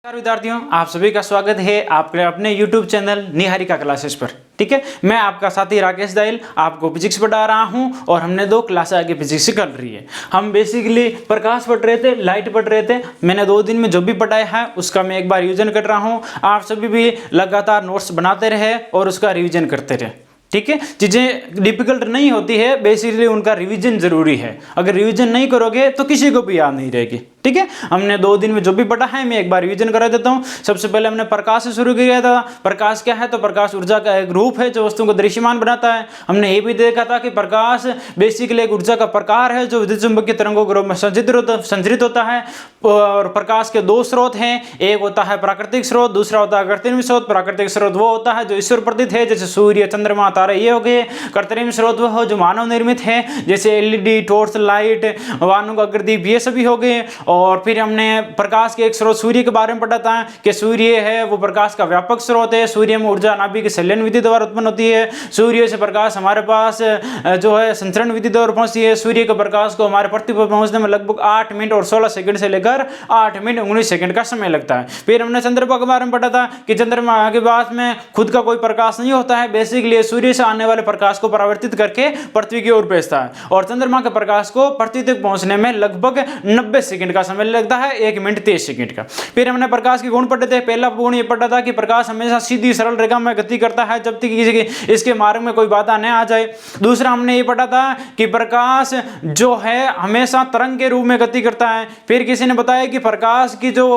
नमस्कार विद्यार्थियों, आप सभी का स्वागत है आपके अपने YouTube चैनल निहारिका क्लासेस पर। ठीक है, मैं आपका साथी राकेश दाइल आपको फिजिक्स पढ़ा रहा हूं और हमने 2 क्लास आगे फिजिक्स कर रही है। हम बेसिकली प्रकाश पढ़ रहे थे, लाइट पढ़ रहे थे। मैंने 2 दिन में जो भी पढ़ाया है उसका मैं एक बार रिवीजन कर रहा हूं। आप सभी भी लगातार नोट्स बनाते रहे और उसका रिवीजन करते रहे। ठीक है, चीज़ें डिफिकल्ट नहीं होती है, बेसिकली उनका रिवीजन जरूरी है। अगर रिवीजन नहीं करोगे तो किसी को भी याद नहीं रहेगी। ठीक है, हमने 2 दिन में जो भी पढ़ा है मैं एक बार रिवीजन करा देता हूं। सबसे पहले हमने प्रकाश से शुरू किया था। प्रकाश क्या है? तो प्रकाश ऊर्जा का एक रूप है जो वस्तुओं को दृश्यमान बनाता है। हमने ये भी देखा था कि प्रकाश बेसिकली एक ऊर्जा का प्रकार है जो विद्युत चुंबकीय तरंगों के रूप में संचरित होता है। और प्रकाश के 2 स्रोत हैं, एक होता है प्राकृतिक स्रोत, दूसरा होता है कृत्रिम स्रोत। प्राकृतिक स्रोत वो होता है जो ईश्वर प्रदत्त है, जैसे सूर्य, चंद्रमा, तारे, ये हो गए। कृत्रिम स्रोत वो हो जो मानव निर्मित है, जैसे एलईडी, टॉर्च लाइट, वाहनों का अग्रदीप, ये सभी हो गए। और फिर हमने प्रकाश के एक स्रोत सूर्य के बारे में पढ़ा था कि सूर्य है वो प्रकाश का व्यापक स्रोत है। सूर्य में ऊर्जा नाभिक की संलयन विधि द्वारा उत्पन्न होती है। सूर्य से प्रकाश हमारे पास जो है संचरण विधि द्वारा पहुंचती है। सूर्य के प्रकाश को हमारे पृथ्वी पर पहुंचने में लगभग 8 मिनट और 16 सेकंड से लेकर 8 मिनट 19 सेकंड का समय लगता है। फिर हमने चंद्रमा के बारे में पढ़ा था कि चंद्रमा के बाद में खुद का कोई प्रकाश नहीं होता है, बेसिकली सूर्य से आने वाले प्रकाश को परावर्तित करके पृथ्वी की ओर भेजता है। और चंद्रमा के प्रकाश को पृथ्वी तक पहुंचने में लगभग 90 सेकंड का समय लगता है, 1 मिनट 23 सेकंड का। फिर हमने प्रकाश के गुण पढ़े थे। पहला गुण ये पढ़ा था कि प्रकाश हमेशा सीधी सरल रेखा में गति करता है जब तक कि इसके मार्ग में कोई बाधा न आ जाए। दूसरा हमने ये पढ़ा था कि प्रकाश जो है हमेशा तरंग के रूप में गति करता है। फिर किसी ने बताया कि प्रकाश की जो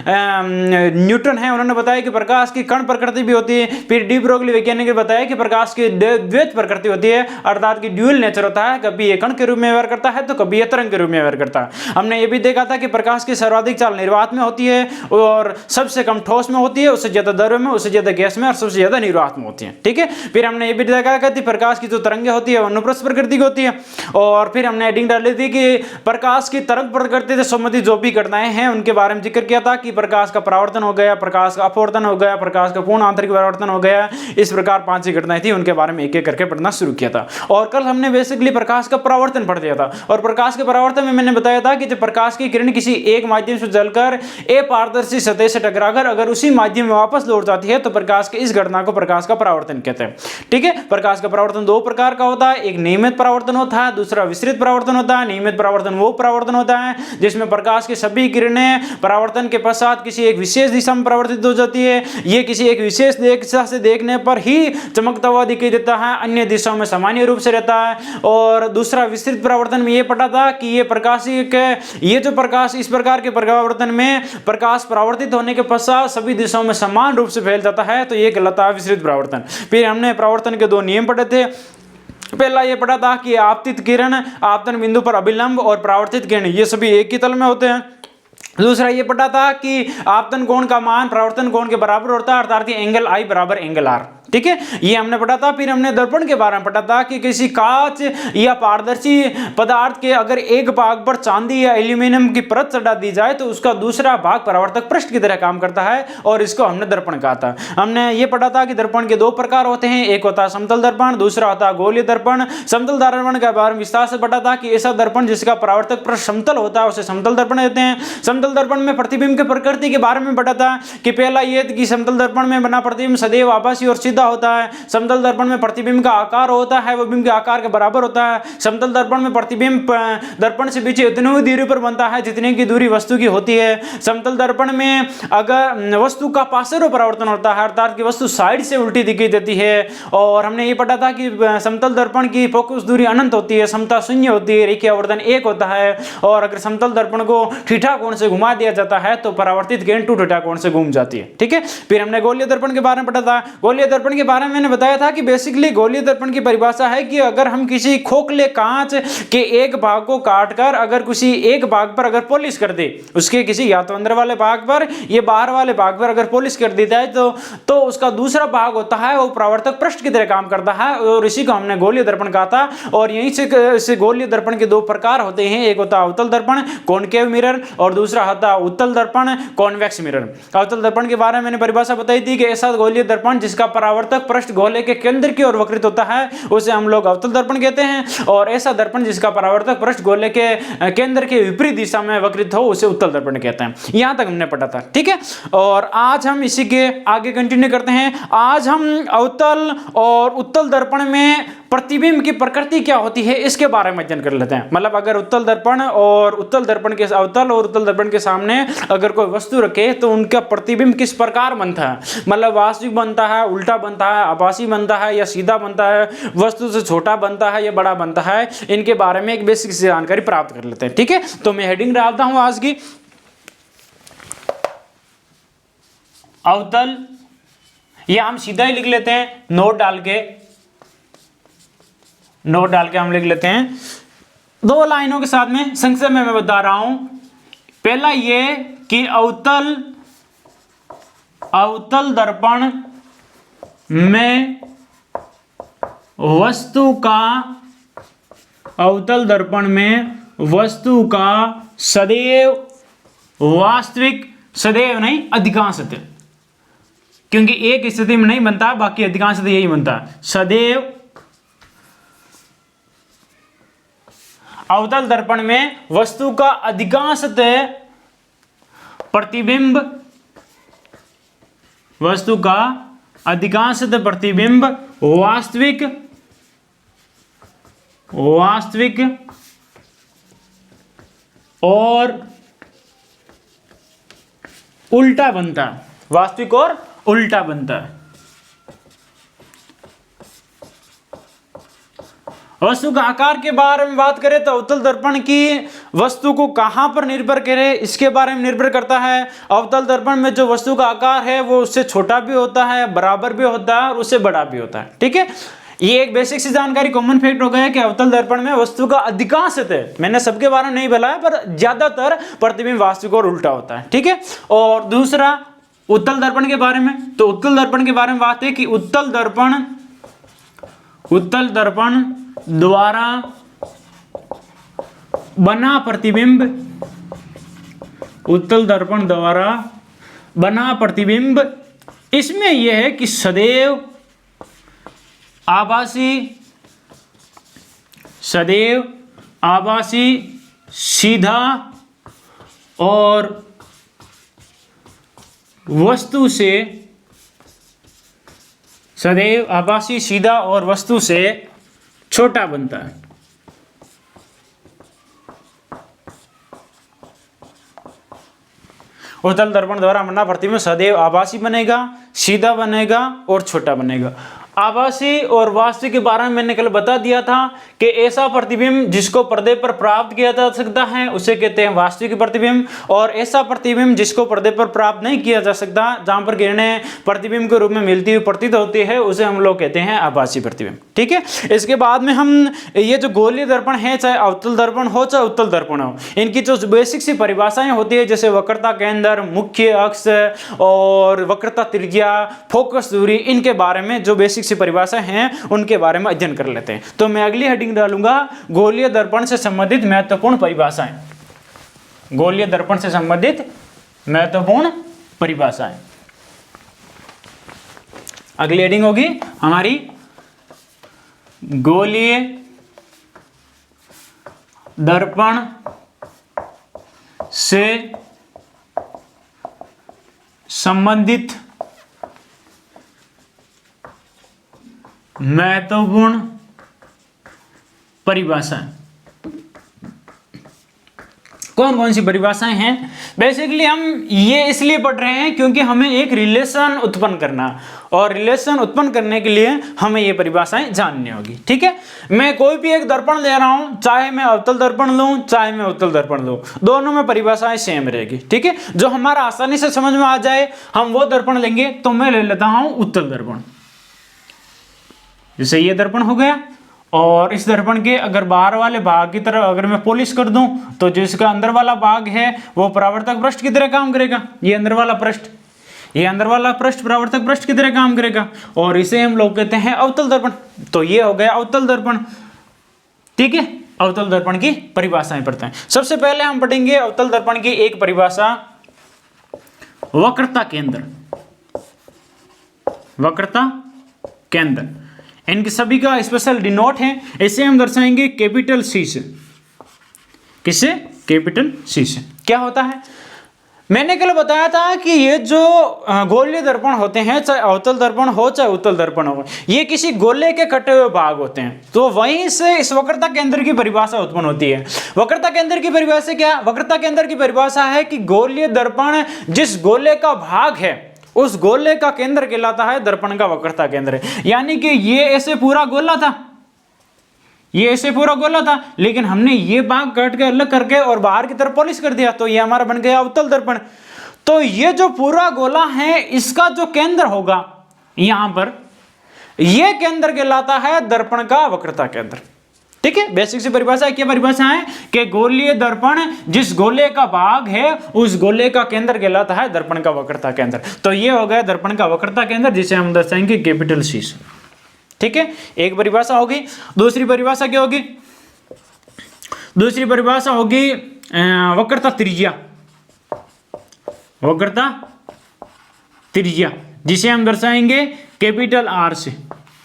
न्यूटन है उन्होंने बताया कि प्रकाश की कण प्रकृति भी होती है। फिर डी ब्रोगली वैज्ञानिक ने बताया कि प्रकाश की द्वैत प्रकृति होती है, अर्थात कि ड्यूअल नेचर होता है, कभी ये कण के रूप में व्यवहार करता है तो कभी ये तरंग के रूप में व्यवहार करता है। हमने ये भी देखा था कि प्रकाश की सर्वाधिक चाल निर्वात में होती है और सबसे कम ठोस में होती है, उससे ज्यादा द्रव्य में, उससे ज्यादा गैस में और सबसे ज्यादा निर्वात में होती है। ठीक है, फिर हमने ये भी देखा कि प्रकाश की जो तरंगें होती है वो अनुप्रस्थ प्रकृति की होती है। और फिर हमने हेडिंग डाली थी कि प्रकाश की तरंग प्रकृति से संबंधित जो भी घटनाएं हैं उनके बारे में जिक्र किया था कि प्रकाश का परावर्तन हो गया, प्रकाश का अपवर्तन हो गया, प्रकाश का पूर्ण आंतरिक परावर्तन हो गया। इस प्रकार 5 घटनाएं थी, उनके बारे में एक एक करके पढ़ना शुरू किया था। और कल हमने बेसिकली प्रकाश का परावर्तन पढ़ दिया था। और प्रकाश के परावर्तन में मैंने बताया था कि जब प्रकाश की किरण किसी एक माध्यम से जलकर अपारदर्शी सतह से टकराकर अगर उसी माध्यम में वापस लौट जाती है तो प्रकाश के इस घटना को प्रकाश का परावर्तन कहते हैं। ठीक है, प्रकाश का परावर्तन 2 प्रकार का होता है, एक नियमित परावर्तन होता है, दूसरा विसरित परावर्तन होता है। नियमित परावर्तन वो परावर्तन होता है जिसमें प्रकाश की सभी किरणें परावर्तन के पश्चात किसी एक विशेष दिशा में परावर्तित हो जाती है। ये किसी एक विशेष दिशा से देखने पर ही चमकता हुआ दिखाई देता है, अन्य दिशाओं में सामान्य रूप से रहता है। और दूसरा विस्तृत परावर्तन में ये पढ़ा था कि ये जो प्रकाश इस प्रकार के परावर्तन में प्रकाश परावर्तित होने के पश्चात सभी दिशाओं में समान रूप से फैल जाता है, तो ये कहलाता है विस्तृत परावर्तन। फिर हमने परावर्तन के 2 नियम पढ़े थे। पहला ये पढ़ा था कि आपतित किरण आपतन बिंदु पर अभिलंब और परावर्तित किरण ये सभी एक ही तल में होते हैं। दूसरा ये पढ़ा था कि आपतन कोण का मान परावर्तन कोण के बराबर होता है, अर्थात कि एंगल आई बराबर एंगल आर। ठीक है, ये हमने पढ़ा था। फिर हमने दर्पण के बारे में पढ़ा था कि किसी कांच या पारदर्शी पदार्थ के अगर एक भाग पर चांदी या एल्यूमिनियम की परत चढ़ा दी जाए तो उसका दूसरा भाग परावर्तक पृष्ठ की तरह काम करता है और इसको हमने दर्पण कहा था। हमने ये पढ़ा था कि दर्पण के 2 प्रकार होते हैं, एक होता है समतल दर्पण, दूसरा होता है गोलीय दर्पण। समतल दर्पण के बारे में विस्तार से पढ़ा था कि ऐसा दर्पण जिसका परावर्तक पृष्ठ समतल होता है उसे समतल दर्पण कहते हैं। समतल दर्पण में प्रतिबिंब के प्रकृति के बारे में पढ़ा था कि पहला ये कि समतल दर्पण में बना प्रतिबिंब सदैव आभासी और सीधा होता है। समतल दर्पण में प्रतिबिंब का आकार होता है वो बिंब के आकार के बराबर होता है। समतल दर्पण में प्रतिबिंब दर्पण से पीछे उतनी ही दूरी पर बनता है जितने की दूरी वस्तु की होती है। समतल दर्पण में अगर वस्तु का पार्श्व परावर्तन होता है, अर्थात कि वस्तु साइड से उल्टी दिखाई देती है। और हमने ये पढ़ा था कि समतल दर्पण की फोकस दूरी अनंत होती है, समता शून्य होती है, रेखीय आवर्धन 1 होता है। और अगर समतल दर्पण को थीटा कोण से घुमा दिया जाता है तो परावर्तित किरण 2 थीटा कोण से घूम जाती है। ठीक है, फिर हमने गोलीय दर्पण के बारे में पढ़ा था। गोलीय दर्पण के बारे में मैंने बताया था कि बेसिकली गोलीय दर्पण की परिभाषा है कि अगर हम किसी खोखले कांच के एक भाग को काटकर अगर किसी एक भाग पर अगर पॉलिश कर दे, उसके किसी या तो अंदर वाले भाग पर या बाहर वाले भाग पर अगर पॉलिश कर दी जाए तो उसका दूसरा भाग होता है वो परावर्तक पृष्ठ की तरह काम करता है और इसी को हमने गोलीय दर्पण कहा था। और यहीं से गोलीय दर्पण के 2 प्रकार होते हैं, एक होता है अवतल दर्पण कॉनकेव मिरर और दूसरा होता है उत्तल दर्पण कॉन्वेक्स मिरर। अवतल दर्पण के बारे में मैंने परिभाषा बताई थी कि ऐसा गोलीय दर्पण जिसका परावर्तन परावर्तक पृष्ठ गोले के केंद्र की ओर वक्रित होता है उसे हम लोग अवतल दर्पण कहते हैं, और ऐसा दर्पण जिसका परावर्तक पृष्ठ गोले के केंद्र के विपरीत दिशा में वक्रित हो उसे उत्तल दर्पण कहते हैं। यहां तक हमने पढ़ा था, ठीक है। और आज हम इसी के आगे कंटिन्यू करते हैं। आज हम अवतल और उत्तल दर्पण में प्रतिबिंब की प्रकृति क्या होती है इसके बारे में अध्ययन कर लेते हैं। मतलब अगर उत्तल दर्पण और उत्तल दर्पण के अवतल और उत्तल दर्पण के सामने अगर कोई वस्तु रखे तो उनका प्रतिबिंब किस प्रकार बनता है, मतलब वास्तविक बनता है, उल्टा बनता है, आभासी बनता है या सीधा बनता है, वस्तु से छोटा बनता है या बड़ा बनता है, इनके बारे में एक बेसिक जानकारी प्राप्त कर लेते हैं, ठीक है। तो मैं हेडिंग डालता हूं आज की, अवतल, या हम सीधा ही लिख लेते हैं नोट डाल के हम लिख लेते हैं 2 लाइनों के साथ में। संक्षेप में मैं बता रहा हूं, पहला ये कि अवतल दर्पण में वस्तु का सदैव वास्तविक, सदैव नहीं अधिकांशतः, क्योंकि एक स्थिति में नहीं बनता, बाकी अधिकांशतः यही बनता है, सदैव अवतल दर्पण में वस्तु का अधिकांशतः प्रतिबिंब, वस्तु का अधिकांशतः प्रतिबिंब वास्तविक और उल्टा बनता है, वास्तविक और उल्टा बनता है। वस्तु का आकार के बारे में बात करें तो अवतल दर्पण की वस्तु को कहां पर निर्भर करे इसके बारे में निर्भर करता है। अवतल दर्पण में जो वस्तु का आकार है वो उससे छोटा भी होता है, बराबर भी होता है और उससे बड़ा भी होता है, ठीक है। ये एक बेसिक सी जानकारी, कॉमन फैक्ट हो गया है कि अवतल दर्पण में वस्तु का अधिकांशतः, मैंने सबके बारे में नहीं बोला है पर ज्यादातर प्रतिबिंब वास्तविक और उल्टा होता है, ठीक है। और दूसरा उत्तल दर्पण के बारे में, तो उत्तल दर्पण के बारे में बात है कि उत्तल दर्पण द्वारा बना प्रतिबिंब, उत्तल दर्पण द्वारा बना प्रतिबिंब, इसमें यह है कि सदैव आभासी, सीधा और वस्तु से, सदैव आभासी, सीधा और वस्तु से छोटा बनता है। उत्तल दर्पण द्वारा बना प्रतिबिंब सदैव आभासी बनेगा, सीधा बनेगा और छोटा बनेगा। आभासी और वास्तविक के बारे में मैंने कल बता दिया था कि ऐसा प्रतिबिंब जिसको पर्दे पर प्राप्त किया जा सकता है उसे कहते हैं वास्तविक प्रतिबिंब, और ऐसा प्रतिबिंब जिसको पर्दे पर प्राप्त नहीं किया जा सकता, जहां पर किरणें प्रतिबिंब के रूप में मिलती हुई प्रतीत होती है, उसे हम लोग कहते हैं आभासी प्रतिबिंब, ठीक है। इसके बाद में हम ये जो गोलीय दर्पण है, चाहे अवतल दर्पण हो चाहे उत्तल दर्पण हो, इनकी जो बेसिक सी परिभाषाएं होती है, जैसे वक्रता केंद्र, मुख्य अक्ष और वक्रता त्रिज्या, फोकस दूरी, इनके बारे में जो बेसिक सी परिभाषा हैं उनके बारे में अध्ययन कर लेते हैं। तो मैं अगली हेडिंग डालूंगा गोलीय दर्पण से संबंधित महत्वपूर्ण परिभाषाएं, गोलीय दर्पण से संबंधित महत्वपूर्ण परिभाषाएं। अगली हेडिंग होगी हमारी गोलीय दर्पण से संबंधित महत्वपूर्ण परिभाषाएं। कौन कौन सी परिभाषाएं हैं? बेसिकली हम ये इसलिए पढ़ रहे हैं क्योंकि हमें एक रिलेशन उत्पन्न करना, और रिलेशन उत्पन्न करने के लिए हमें ये परिभाषाएं जाननी होगी, ठीक है। मैं कोई भी एक दर्पण ले रहा हूं, चाहे मैं अवतल दर्पण लूं चाहे मैं उत्तल दर्पण लूं, दोनों में परिभाषाएं सेम रहेगी, ठीक है। जो हमारा आसानी से समझ में आ जाए हम वो दर्पण लेंगे। तो मैं ले लेता हूं उत्तल दर्पण, जैसे ये दर्पण हो गया, और इस दर्पण के अगर बाहर वाले भाग की तरफ अगर मैं पॉलिश कर दूं तो जो इसका अंदर वाला भाग है वो परावर्तक पृष्ठ की तरह काम करेगा। ये अंदर वाला पृष्ठ, ये अंदर वाला पृष्ठ परावर्तक पृष्ठ की तरह काम करेगा, और इसे हम लोग कहते हैं अवतल दर्पण। तो ये हो गया अवतल दर्पण, ठीक है। अवतल दर्पण की परिभाषाएं पढ़ते हैं। सबसे पहले हम पढ़ेंगे अवतल दर्पण की एक परिभाषा, वक्रता केंद्र। वक्रता केंद्र, इनके सभी का स्पेशल डिनोट है, इसे हम दर्शाएंगे कैपिटल सी से। किससे? कैपिटल सी से। क्या होता है? मैंने कल बताया था कि ये जो गोलीय दर्पण होते हैं, चाहे अवतल दर्पण हो चाहे उत्तल दर्पण हो, ये किसी गोले के कटे हुए भाग होते हैं। तो वहीं से इस वक्रता केंद्र की परिभाषा उत्पन्न होती है। वक्रता केंद्र की परिभाषा क्या? वक्रता केंद्र की परिभाषा है कि गोलीय दर्पण जिस गोले का भाग है उस गोले का केंद्र कहलाता है दर्पण का वक्रता केंद्र। यानी कि ये ऐसे पूरा गोला था, ये ऐसे पूरा गोला था, लेकिन हमने ये भाग काट के अलग करके और बाहर की तरफ पॉलिश कर दिया, तो ये हमारा बन गया अवतल दर्पण। तो ये जो पूरा गोला है इसका जो केंद्र होगा यहां पर, ये केंद्र कहलाता है दर्पण का वक्रता केंद्र। ठीक है, बेसिक सी परिभाषा। क्या परिभाषा है? कि गोलीय दर्पण जिस गोले का भाग है उस गोले का केंद्र कहलाता है दर्पण का वक्रता केंद्र। तो ये हो गया दर्पण का वक्रता केंद्र, जिसे हम दर्शाएंगे कैपिटल सी से। ठीक है, एक परिभाषा होगी। दूसरी परिभाषा क्या होगी? दूसरी परिभाषा होगी वक्रता त्रिज्या। वक्रता त्रिज्या, जिसे हम दर्शाएंगे कैपिटल आर से।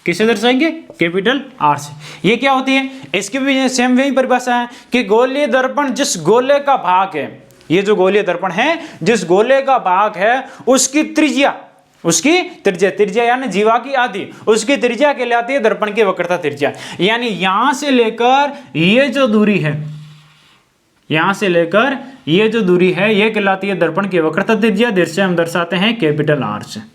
किसे दर्शाएंगे? कैपिटल आर से। ये क्या होती है? इसकी भी सेम वही परिभाषा है कि गोलीय दर्पण जिस गोले का भाग है, ये जो गोलीय दर्पण है जिस गोले का भाग है उसकी त्रिज्या, उसकी त्रिज्या, त्रिज्या यानी जीवा की आधी, उसकी त्रिज्या कहलाती है दर्पण की वक्रता त्रिज्या। यानी यहां से लेकर ये जो दूरी है, यहां से लेकर ये जो दूरी है, ये कहलाती है दर्पण की वक्रता त्रिज्या, जिसे हम दर्शाते हैं कैपिटल आर से।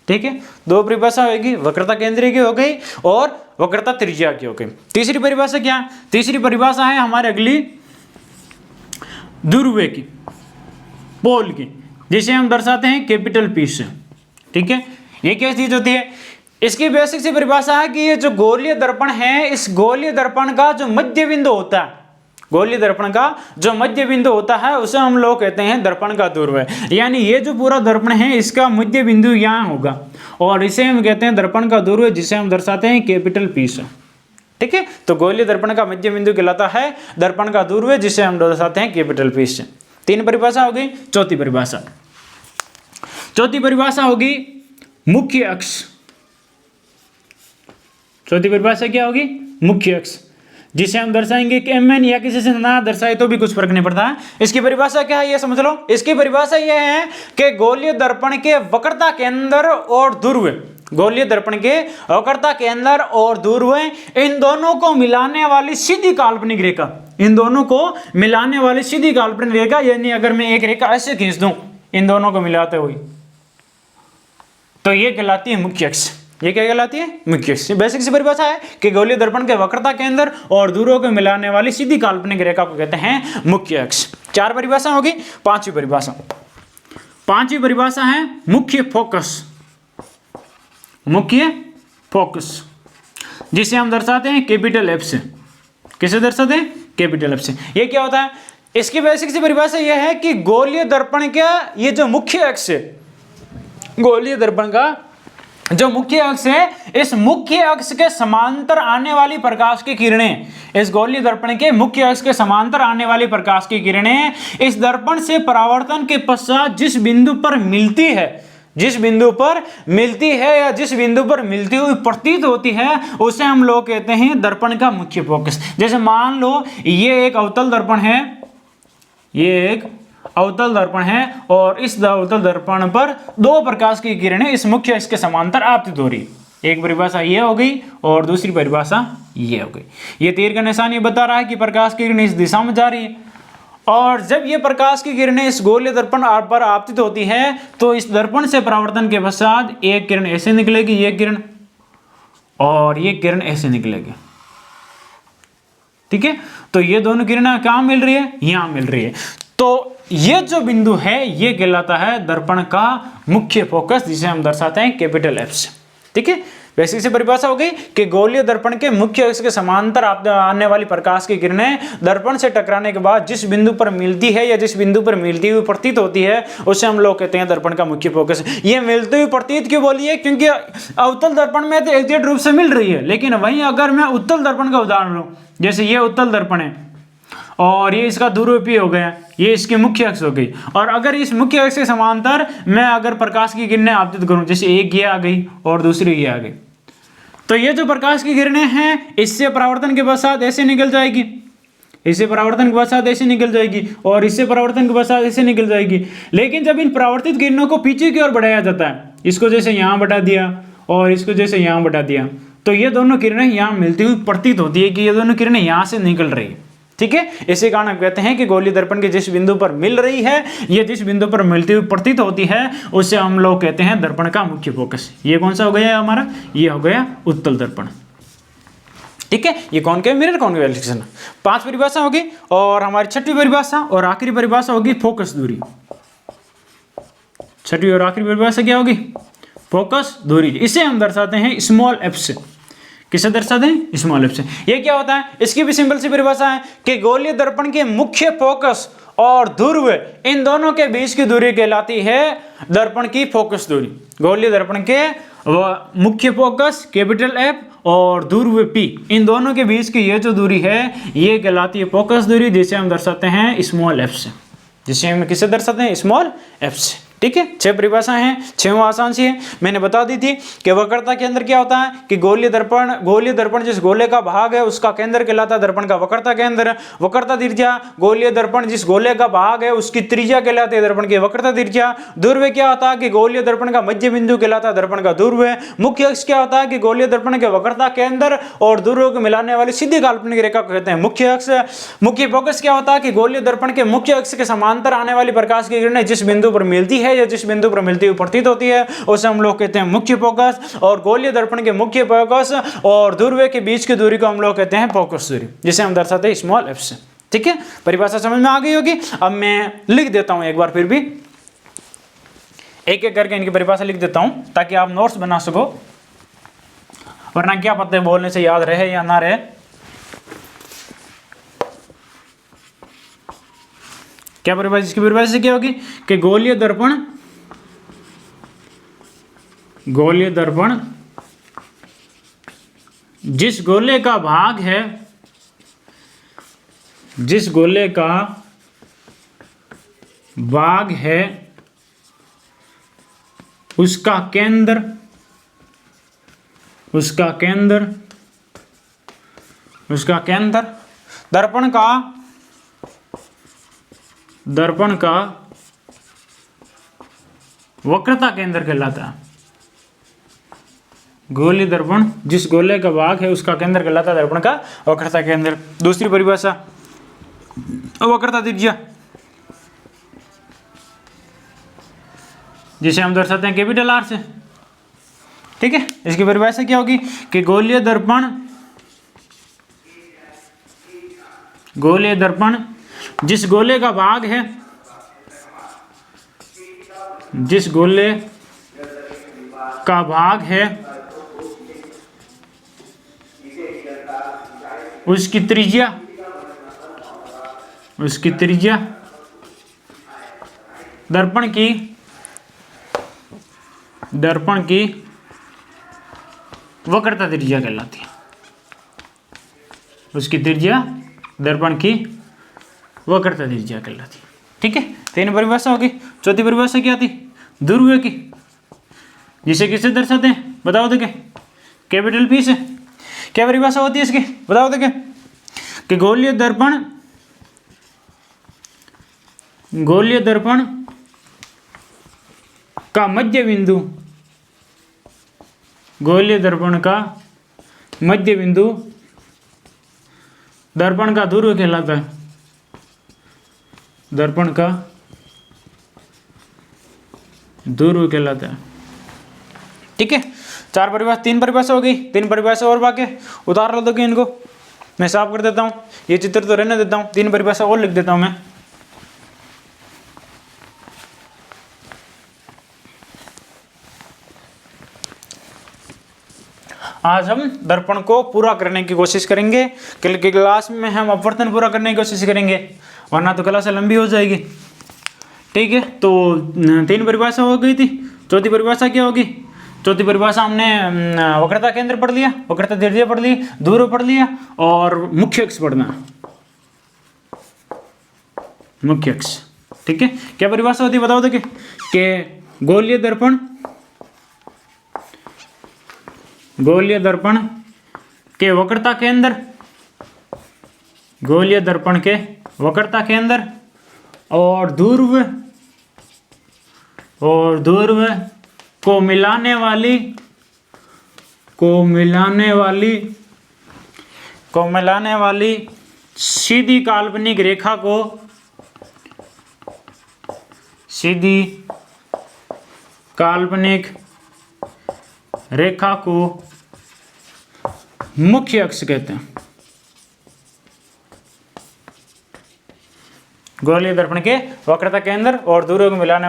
ठीक है, दो परिभाषा होगी, वक्रता केंद्र की हो गई और वक्रता त्रिज्या की हो गई। तीसरी परिभाषा क्या? तीसरी परिभाषा है हमारे अगली ध्रुव की, पोल की, जिसे हम दर्शाते हैं कैपिटल पी से। ठीक है, ये क्या चीज होती है? इसकी बेसिक सी परिभाषा है कि ये जो गोलीय दर्पण है, इस गोलीय दर्पण का जो मध्य बिंदु होता है, गोलीय दर्पण का जो मध्य बिंदु होता है उसे हम लोग कहते हैं दर्पण का ध्रुव। यानी ये जो पूरा दर्पण है इसका मध्य बिंदु यहाँ होगा और इसे हम कहते हैं दर्पण का ध्रुव, जिसे हम दर्शाते हैं कैपिटल पी से। ठीक है, तो गोलीय दर्पण का मध्य बिंदु कहलाता है दर्पण का ध्रुव, जिसे हम दर्शाते हैं कैपिटल पी से। तीन परिभाषा हो गई। चौथी परिभाषा, चौथी परिभाषा होगी मुख्य अक्ष। चौथी परिभाषा क्या होगी? मुख्य अक्ष, जिसे हम दर्शाएंगे कि mn, या किसी से ना दर्शाए तो भी कुछ फर्क नहीं पड़ता है। इसकी परिभाषा क्या है ये समझ लो। इसकी परिभाषा ये है कि गोलीय दर्पण के वक्रता केंद्र और ध्रुव, गोलीय दर्पण के वक्रता केंद्र और ध्रुव, इन दोनों को मिलाने वाली सीधी काल्पनिक रेखा, इन दोनों को मिलाने वाली सीधी काल्पनिक रेखा, यानी अगर मैं एक रेखा ऐसे खींच दूं इन दोनों को मिलाते हुए, तो ये कहलाती है मुख्य अक्ष। ये क्या कहलाती है? मुख्य अक्ष। बेसिक सी परिभाषा है कि गोलीय दर्पण के वक्रता केंद्र और ध्रुवों को मिलाने वाली सीधी काल्पनिक रेखा को कहते हैं मुख्य अक्ष। चार परिभाषा होगी। पांचवी परिभाषा, पांचवी परिभाषा है मुख्य फोकस। मुख्य फोकस, जिसे हम दर्शाते हैं कैपिटल एफ से। किसे दर्शाते हैं? कैपिटल एफ से। ये क्या होता है? इसकी बेसिक सी परिभाषा यह है कि गोलीय दर्पण का ये जो मुख्य अक्ष है, गोलीय दर्पण का जो मुख्य अक्ष है, इस मुख्य अक्ष के समांतर आने वाली प्रकाश की किरणें, इस गोलीय दर्पण के मुख्य अक्ष के समांतर आने वाली प्रकाश की किरणें इस दर्पण से परावर्तन के पश्चात जिस बिंदु पर मिलती है, जिस बिंदु पर मिलती है या जिस बिंदु पर मिलती हुई प्रतीत होती है, उसे हम लोग कहते हैं दर्पण का मुख्य फोकस। जैसे मान लो ये एक अवतल दर्पण है, ये एक अवतल दर्पण है और इस अवतल दर्पण पर दो प्रकाश की किरणें इस मुख्य अक्ष के समांतर आपतित हो रही। एक परिभाषा ये हो गई और दूसरी परिभाषा ये हो गई। ये तीर का निशान ये बता रहा है कि प्रकाश की किरणें इस दिशा में जा रही है, और जब ये प्रकाश की किरणें इस गोलीय दर्पण पर आपतित होती है तो इस दर्पण से परावर्तन के पश्चात एक किरण ऐसे निकलेगी, ये किरण, और ये किरण ऐसे निकलेगी। ठीक है, तो ये दोनों किरणें कहाँ मिल रही है? यहाँ मिल रही है। तो ये जो बिंदु है ये कहलाता है दर्पण का मुख्य फोकस, जिसे हम दर्शाते हैं कैपिटल एफ से। ठीक है, वैसे से परिभाषा हो गई कि गोलीय दर्पण के मुख्य अक्ष के समांतर आने वाली प्रकाश की किरणें दर्पण से टकराने के बाद जिस बिंदु पर मिलती है या जिस बिंदु पर मिलती हुई प्रतीत होती है उसे हम लोग कहते हैं दर्पण का मुख्य फोकस। ये मिलती हुई प्रतीत क्यों बोलिए? क्योंकि अवतल दर्पण में तो एग्जैक्ट रूप से मिल रही है, लेकिन वहीं अगर मैं उत्तल दर्पण का उदाहरण लूं, जैसे ये उत्तल दर्पण है और ये इसका ध्रुव P हो गया, ये इसकी मुख्य अक्ष हो गई, और अगर इस मुख्य अक्ष के समांतर मैं अगर प्रकाश की किरणें आपतित करूं, जैसे एक ये आ गई और दूसरी ये आ गई, तो ये जो प्रकाश की किरणें हैं इससे परावर्तन के पश्चात ऐसे निकल जाएगी, इससे परावर्तन के पश्चात ऐसे निकल जाएगी और इससे परावर्तन के पश्चात ऐसे निकल जाएगी। लेकिन जब इन परावर्तित किरणों को पीछे की ओर बढ़ाया जाता है, इसको जैसे यहाँ बढ़ा दिया और इसको जैसे यहाँ बढ़ा दिया, तो ये दोनों किरणें यहाँ मिलती हुई प्रतीत होती है कि ये दोनों किरणें यहाँ से निकल रही है। ठीक है, इसी कारण हम कहते हैं कि गोलीय दर्पण के जिस बिंदु पर मिल रही है, ये जिस बिंदु पर मिलती हुई प्रतीत होती है, उसे हम लोग कहते हैं दर्पण का मुख्य फोकस। ये कौन सा हो गया हमारा, ये हो गया उत्तल दर्पण। ठीक है, ये कॉनकेव मिरर कॉनकेव रिफ्लेक्शन। 5 परिभाषा होगी और हमारी 6वीं परिभाषा और आखिरी परिभाषा होगी फोकस दूरी। 6वीं और आखिरी परिभाषा क्या होगी, फोकस दूरी। इसे हम दर्शाते हैं स्मॉल एफ से। किसे दर्शाते हैं, स्मॉल एफ से। ये क्या होता है, इसकी भी सिंपल सी परिभाषा है कि गोलीय दर्पण के मुख्य फोकस और ध्रुव, इन दोनों के बीच की दूरी कहलाती है दर्पण की फोकस दूरी। गोलीय दर्पण के मुख्य फोकस कैपिटल एफ और ध्रुव पी, इन दोनों के बीच की ये जो दूरी है ये कहलाती है फोकस दूरी, जिसे हम दर्शाते हैं स्मॉल एफ से। जिसे हम किसे दर्शाते हैं, स्मॉल एफ से। ठीक है, 6 परिभाषाएं हैं, 6वां आसान सी है, मैंने बता दी थी कि वक्रता के अंदर क्या होता है कि गोलीय दर्पण जिस गोले का भाग है उसका केंद्र कहलाता है दर्पण का वक्रता केंद्र। वक्रता त्रिज्या, गोलीय दर्पण जिस गोले का भाग है उसकी त्रिज्या कहलाती है दर्पण की वक्रता त्रिज्या। ध्रुव क्या होता है कि गोलीय दर्पण का मध्य बिंदु कहलाता है दर्पण का ध्रुव। मुख्य अक्ष क्या होता है कि गोलीय दर्पण के वक्रता केंद्र और ध्रुव को मिलाने वाली सीधी काल्पनिक रेखा को कहते हैं मुख्य अक्ष। मुख्य फोकस क्या होता है कि गोलीय दर्पण के मुख्य अक्ष के समांतर आने वाली प्रकाश की किरणें जिस बिंदु पर मिलती है या जिस बिंदु पर मिलती हुई प्रतीत होती है उसे हम लोग कहते हैं मुख्य फोकस। और गोलीय दर्पण के मुख्य फोकस और ध्रुव के बीच की दूरी को हम लोग कहते हैं फोकस दूरी, जिसे हम दर्शाते हैं स्मॉल एफ से। ठीक है, परिभाषा समझ में आ गई होगी। अब मैं लिख देता हूं एक बार, फिर भी एक एक करके इनकी परिभाषा लिख देता हूं ताकि आप नोट्स बना सको, वरना क्या पता है बोलने से याद रहे या ना रहे। क्या परिभाषा, इसकी परिभाषा क्या होगी कि गोलीय दर्पण जिस गोले का भाग है, जिस गोले का भाग है उसका केंद्र दर्पण का वक्रता केंद्र कहलाता है। गोलीय दर्पण जिस गोले का भाग है उसका केंद्र कहलाता है दर्पण का वक्रता केंद्र। दूसरी परिभाषा वक्रता त्रिज्या, जिसे हम दर्शाते हैं कैपिटल आर से। ठीक है, इसकी परिभाषा क्या होगी कि गोलीय दर्पण जिस गोले का भाग है, जिस गोले का भाग है उसकी त्रिज्या दर्पण की वक्रता त्रिज्या कहलाती है। उसकी त्रिज्या दर्पण की वक्रता त्रिज्या कहलाती है। ठीक है, 3 परिभाषा होगी। चौथी परिभाषा क्या थी, ध्रुव की, जिसे किससे दर्शाते हैं बताओ तो क्या, कैपिटल पी से। क्या परिभाषा होती है इसकी बताओ तो क्या, कि गोलीय दर्पण का मध्य बिंदु, गोलीय दर्पण का मध्य बिंदु दर्पण का ध्रुव कहलाता है, दर्पण का ध्रुव कहलाता है। ठीक है, 3 परिभाषा हो गई, 3 परिभाषा और बाकी उतार लो तो कि इनको मैं साफ कर देता हूं, ये चित्र तो रहने देता हूं, 3 परिभाषा और लिख देता हूं मैं। आज हम दर्पण को पूरा करने की कोशिश करेंगे, कल की क्लास में हम अपवर्तन पूरा करने की कोशिश करेंगे, वरना तो क्लास लंबी हो जाएगी। ठीक है, तो 3 परिभाषा हो गई थी। चौथी परिभाषा क्या होगी, चौथी परिभाषा हमने वक्रता केंद्र पढ़ लिया, वक्रता त्रिज्या पढ़ ली, ध्रुव पढ़ लिया और मुख्य अक्ष पढ़ना, मुख्य अक्ष। ठीक है, क्या परिभाषा होती है बताओ तो कि गोलीय दर्पण के वक्रता केंद्र, गोलीय दर्पण के वक्रता केंद्र और ध्रुव को मिलाने वाली सीधी काल्पनिक रेखा को मुख्य अक्ष कहते हैं। गोलीय दर्पण के वक्रता केंद्र और ध्रुव को मिलाने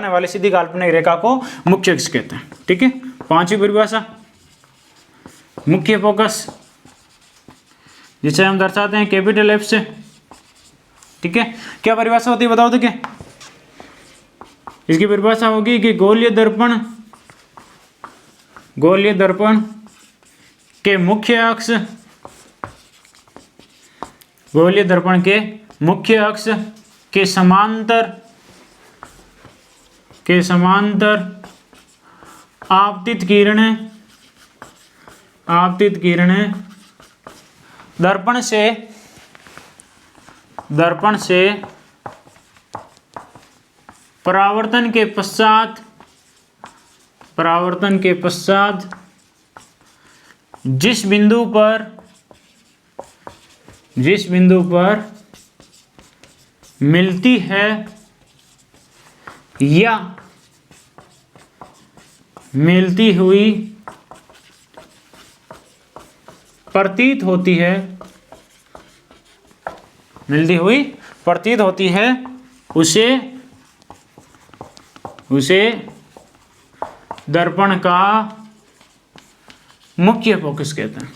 वाली सीधी काल्पनिक रेखा को मुख्य अक्ष कहते हैं। ठीक है। पांचवी परिभाषा, मुख्य फोकस, जिसे हम दर्शाते हैं कैपिटल एफ से। ठीक है। क्या परिभाषा होती है बताओ तो क्या? इसकी परिभाषा होगी कि गोलीय दर्पण के मुख्य अक्ष, गोलीय दर्पण के मुख्य अक्ष के समांतर आपतित किरणें दर्पण से परावर्तन के पश्चात जिस बिंदु पर मिलती है या मिलती हुई प्रतीत होती है उसे दर्पण का मुख्य फोकस कहते हैं।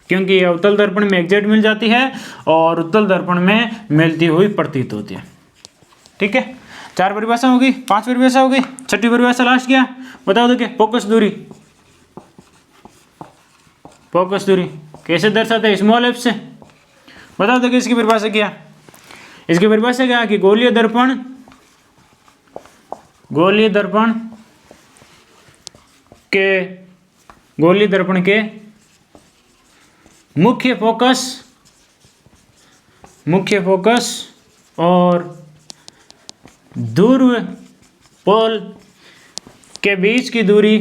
क्योंकि यह उत्तल दर्पण में एग्जैक्ट मिल जाती है और उत्तल दर्पण में मिलती हुई प्रतीत होती है। ठीक है। 4 परिभाषा होगी, 5 परिभाषा होगी, 6ठी परिभाषा लास्ट क्या बताओ तो क्या? फोकस दूरी कैसे दर्शाते हैं? स्मॉल एफ से। बताओ तो क्या इसकी परिभाषा क्या? इसकी परिभाषा क्या कि गोलीय दर्पण के मुख्य फोकस और ध्रुव पोल के बीच की दूरी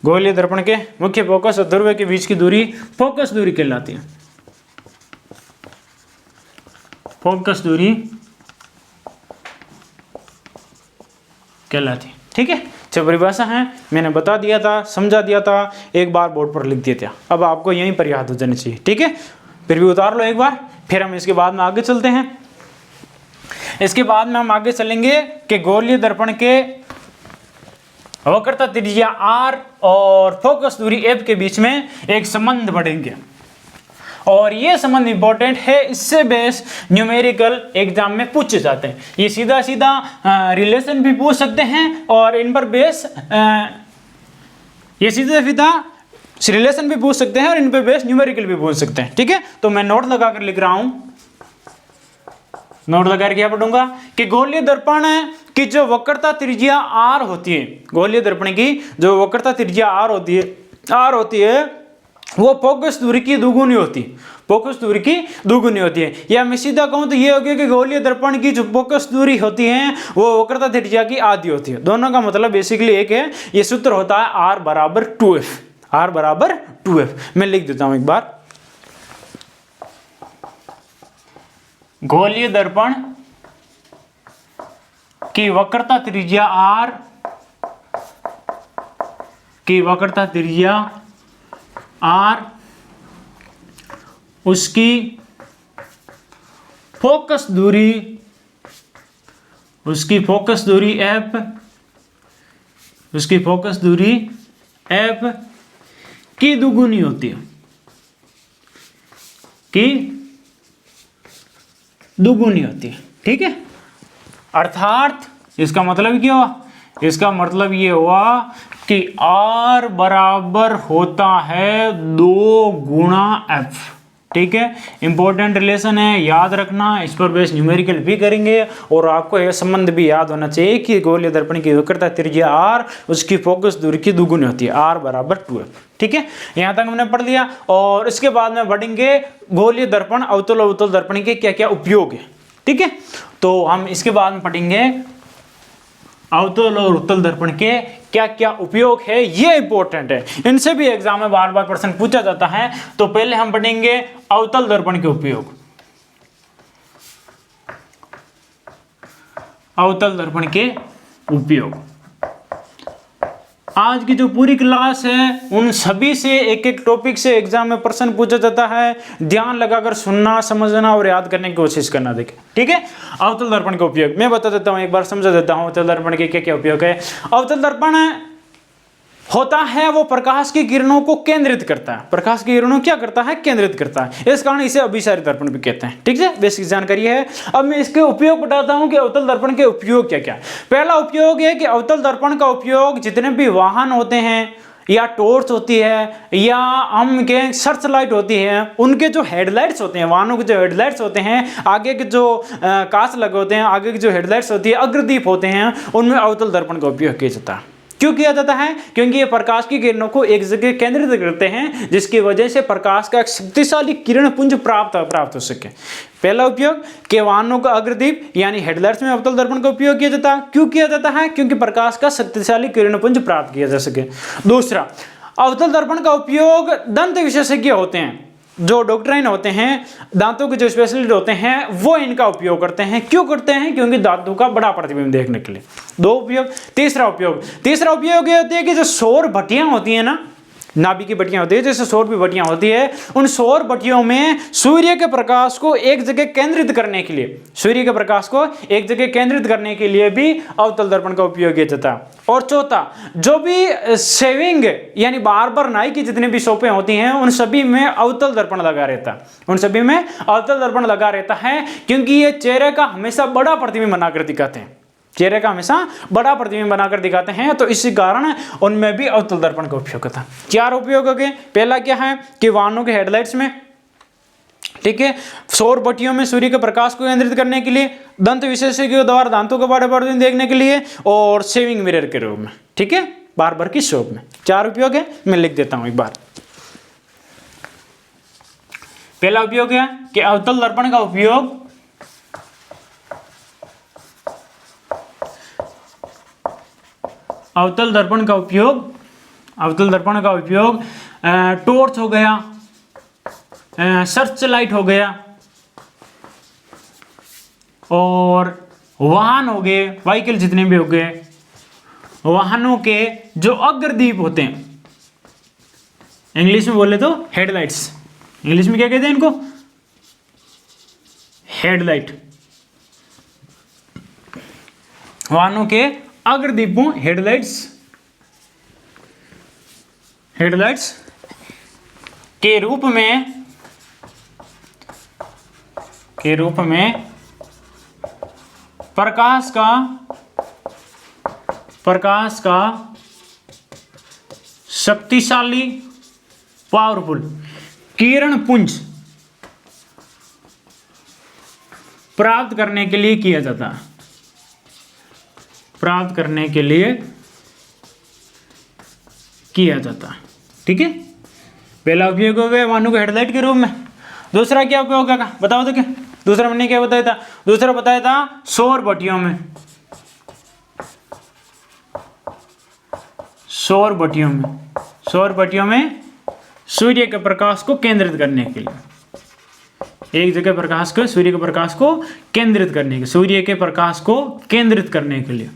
गोलीय दर्पण के मुख्य फोकस और ध्रुव के बीच की दूरी फोकस दूरी कहलाती है। फोकस दूरी कहलाती है। ठीक है। 6 परिभाषा है, मैंने बता दिया था, समझा दिया था, एक बार बोर्ड पर लिख दिया था। अब आपको यहीं पर याद हो जानी चाहिए। ठीक है। फिर भी उतार लो एक बार, फिर हम इसके बाद में आगे चलते हैं। इसके बाद में हम आगे चलेंगे कि गोलीय दर्पण के वक्रता त्रिज्या r और फोकस दूरी f के बीच में एक संबंध बढ़ेंगे और ये संबंध इंपॉर्टेंट है। इससे बेस न्यूमेरिकल एग्जाम में पूछे जाते हैं। ये सीधा रिलेशन भी पूछ सकते हैं और इन पर बेस ये सीधा रिलेशन भी पूछ सकते हैं और इन पर बेस न्यूमेरिकल भी पूछ सकते हैं। ठीक है। तो मैं नोट लगाकर लिख रहा हूं, नोट लगाकर क्या पढ़ूंगा कि गोलीय दर्पण की जो वक्रता त्रिज्या r होती है, गोलीय दर्पण की जो वक्रता त्रिज्या r होती है वो फोकस दूरी की दुगुनी होती है। या मैं सीधा कहूं तो ये हो गया कि गोलीय दर्पण की जो फोकस दूरी होती है वो वक्रता त्रिज्या की आधी होती है। दोनों का मतलब बेसिकली एक है। ये सूत्र होता है r बराबर 2f। मैं लिख देता हूं एक बार। गोलीय दर्पण की वक्रता त्रिज्या r उसकी फोकस दूरी f की दुगुनी होती है, ठीक है। अर्थात इसका मतलब क्या हुआ? इसका मतलब ये हुआ कि r बराबर होता है 2 गुणा f, ठीक है, इंपॉर्टेंट रिलेशन है, याद रखना, इस पर बेस न्यूमेरिकल भी करेंगे। और आपको यह संबंध भी याद होना चाहिए कि गोलीय दर्पण की वक्रता त्रिज्या r, उसकी फोकस दूरी की दुगुनी होती है, r बराबर 2f। ठीक है, यहां तक हमने पढ़ लिया। और इसके बाद में बढ़ेंगे गोलीय दर्पण अवतल और उत्तल दर्पण के क्या क्या उपयोग है। ठीक है, तो हम इसके बाद में पढ़ेंगे अवतल और उत्तल दर्पण के क्या क्या उपयोग है, ये इंपॉर्टेंट है, इनसे भी एग्जाम में बार बार प्रश्न पूछा जाता है। तो पहले हम पढ़ेंगे अवतल दर्पण के उपयोग। अवतल दर्पण के उपयोग, आज की जो पूरी क्लास है उन सभी से एक एक टॉपिक से एग्जाम में प्रश्न पूछा जाता है, ध्यान लगाकर सुनना, समझना और याद करने की कोशिश करना। देखें, ठीक है, अवतल दर्पण का उपयोग मैं बता देता हूं, एक बार समझा देता हूं अवतल दर्पण के क्या क्या उपयोग है। अवतल दर्पण होता है वो प्रकाश की किरणों को केंद्रित करता है। प्रकाश की किरणों क्या करता है? केंद्रित करता है, इस कारण इसे अभिसारी दर्पण भी कहते हैं। ठीक है, बेसिक जानकारी है। अब मैं इसके उपयोग बताता हूं कि अवतल दर्पण के उपयोग क्या क्या। पहला उपयोग है कि अवतल दर्पण का उपयोग जितने भी वाहन होते हैं या टॉर्च होती है या हम के सर्च लाइट होती है, उनके जो हेडलाइट्स होते हैं, वाहनों के जो हेडलाइट्स होते हैं, आगे के जो कांच लगे होते हैं, आगे की जो हेडलाइट्स होती है, अग्रदीप होते हैं, उनमें अवतल दर्पण का उपयोग किया जाता है। क्यों किया जाता है? क्योंकि ये प्रकाश की किरणों को एक जगह केंद्रित करते हैं, जिसकी वजह से प्रकाश का एक शक्तिशाली किरण पुंज प्राप्त हो सके। पहला उपयोग कि वाहनों का अग्रदीप यानी हेडलाइट्स में अवतल दर्पण का उपयोग किया जाता है। क्यों किया जाता है? क्योंकि प्रकाश का शक्तिशाली किरण पुंज प्राप्त किया जा सके। दूसरा, अवतल दर्पण का उपयोग दंत विशेषज्ञ होते हैं, जो डॉक्टराइन होते हैं, दांतों के जो स्पेशलिस्ट होते हैं, वो इनका उपयोग करते हैं। क्यों करते हैं? क्योंकि दांतों का बड़ा प्रतिबिंब देखने के लिए। दो उपयोग। तीसरा उपयोग ये होती है कि जो सौर भट्टियां होती है ना, नाभि की भट्टियां होती है, जैसे सौर की भट्टियां होती है, उन सौर भट्टियों में सूर्य के प्रकाश को एक जगह केंद्रित करने के लिए, भी अवतल दर्पण का उपयोग किया जाता है। और चौथा, जो भी शेविंग यानी बार्बर नाई की जितनी भी शॉपें होती हैं, उन सभी में अवतल दर्पण लगा रहता है, क्योंकि ये चेहरे का हमेशा बड़ा प्रतिबिंब बनाकर दिखाते हैं, तो इसी कारण उनमें भी अवतल दर्पण का उपयोग होता है। चार उपयोग हो गए। पहला क्या है कि वाहनों के हेडलाइट्स में, ठीक है, सौर भट्टियों में सूर्य के प्रकाश को केंद्रित करने के लिए, दंत विशेषज्ञों द्वारा दांतों के बड़े प्रतिबिंब देखने के लिए, और शेविंग मिरर के रूप में, ठीक है, बार्बर की शॉप में। चार उपयोग है, मैं लिख देता हूं एक बार। पहला उपयोग है कि अवतल दर्पण का उपयोग अवतल दर्पण का उपयोग टॉर्च हो गया, सर्च लाइट हो गया, और वाहन हो गए, व्हीकल जितने भी हो गए, वाहनों के जो अग्रदीप होते हैं, इंग्लिश में बोले तो हेडलाइट्स, इंग्लिश में क्या कहते हैं इनको? हेडलाइट। वाहनों के अग्रदीपों, हेडलाइट्स के रूप में प्रकाश का शक्तिशाली पावरफुल किरण पुंज प्राप्त करने के लिए किया जाता है। ठीक है, पहला उपयोग हो गया वाहनों को हेडलाइट के रूप में। दूसरा क्या उपयोग होगा बताओ तो? क्या दूसरा मैंने क्या बताया था? दूसरा बताया था सौर भट्टियों में सूर्य के प्रकाश को केंद्रित करने के लिए, एक जगह सूर्य के प्रकाश को केंद्रित करने के लिए,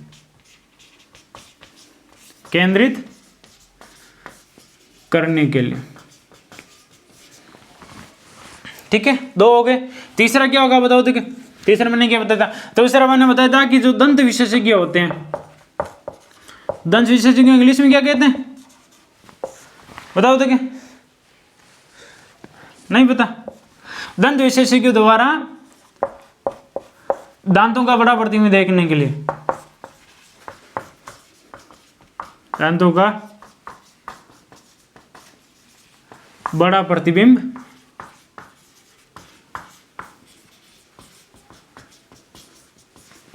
ठीक है, दो हो गए। तीसरा क्या होगा बताओ तो? तीसरा मैंने क्या बताया था? तीसरा मैंने बताया था कि जो दंत विशेषज्ञ होते हैं, दंत विशेषज्ञ इंग्लिश में क्या कहते हैं बताओ तो? क्या नहीं पता? दंत विशेषज्ञ द्वारा दांतों का बड़ा प्रतिबिंब देखने के लिए, दांतों का बड़ा प्रतिबिंब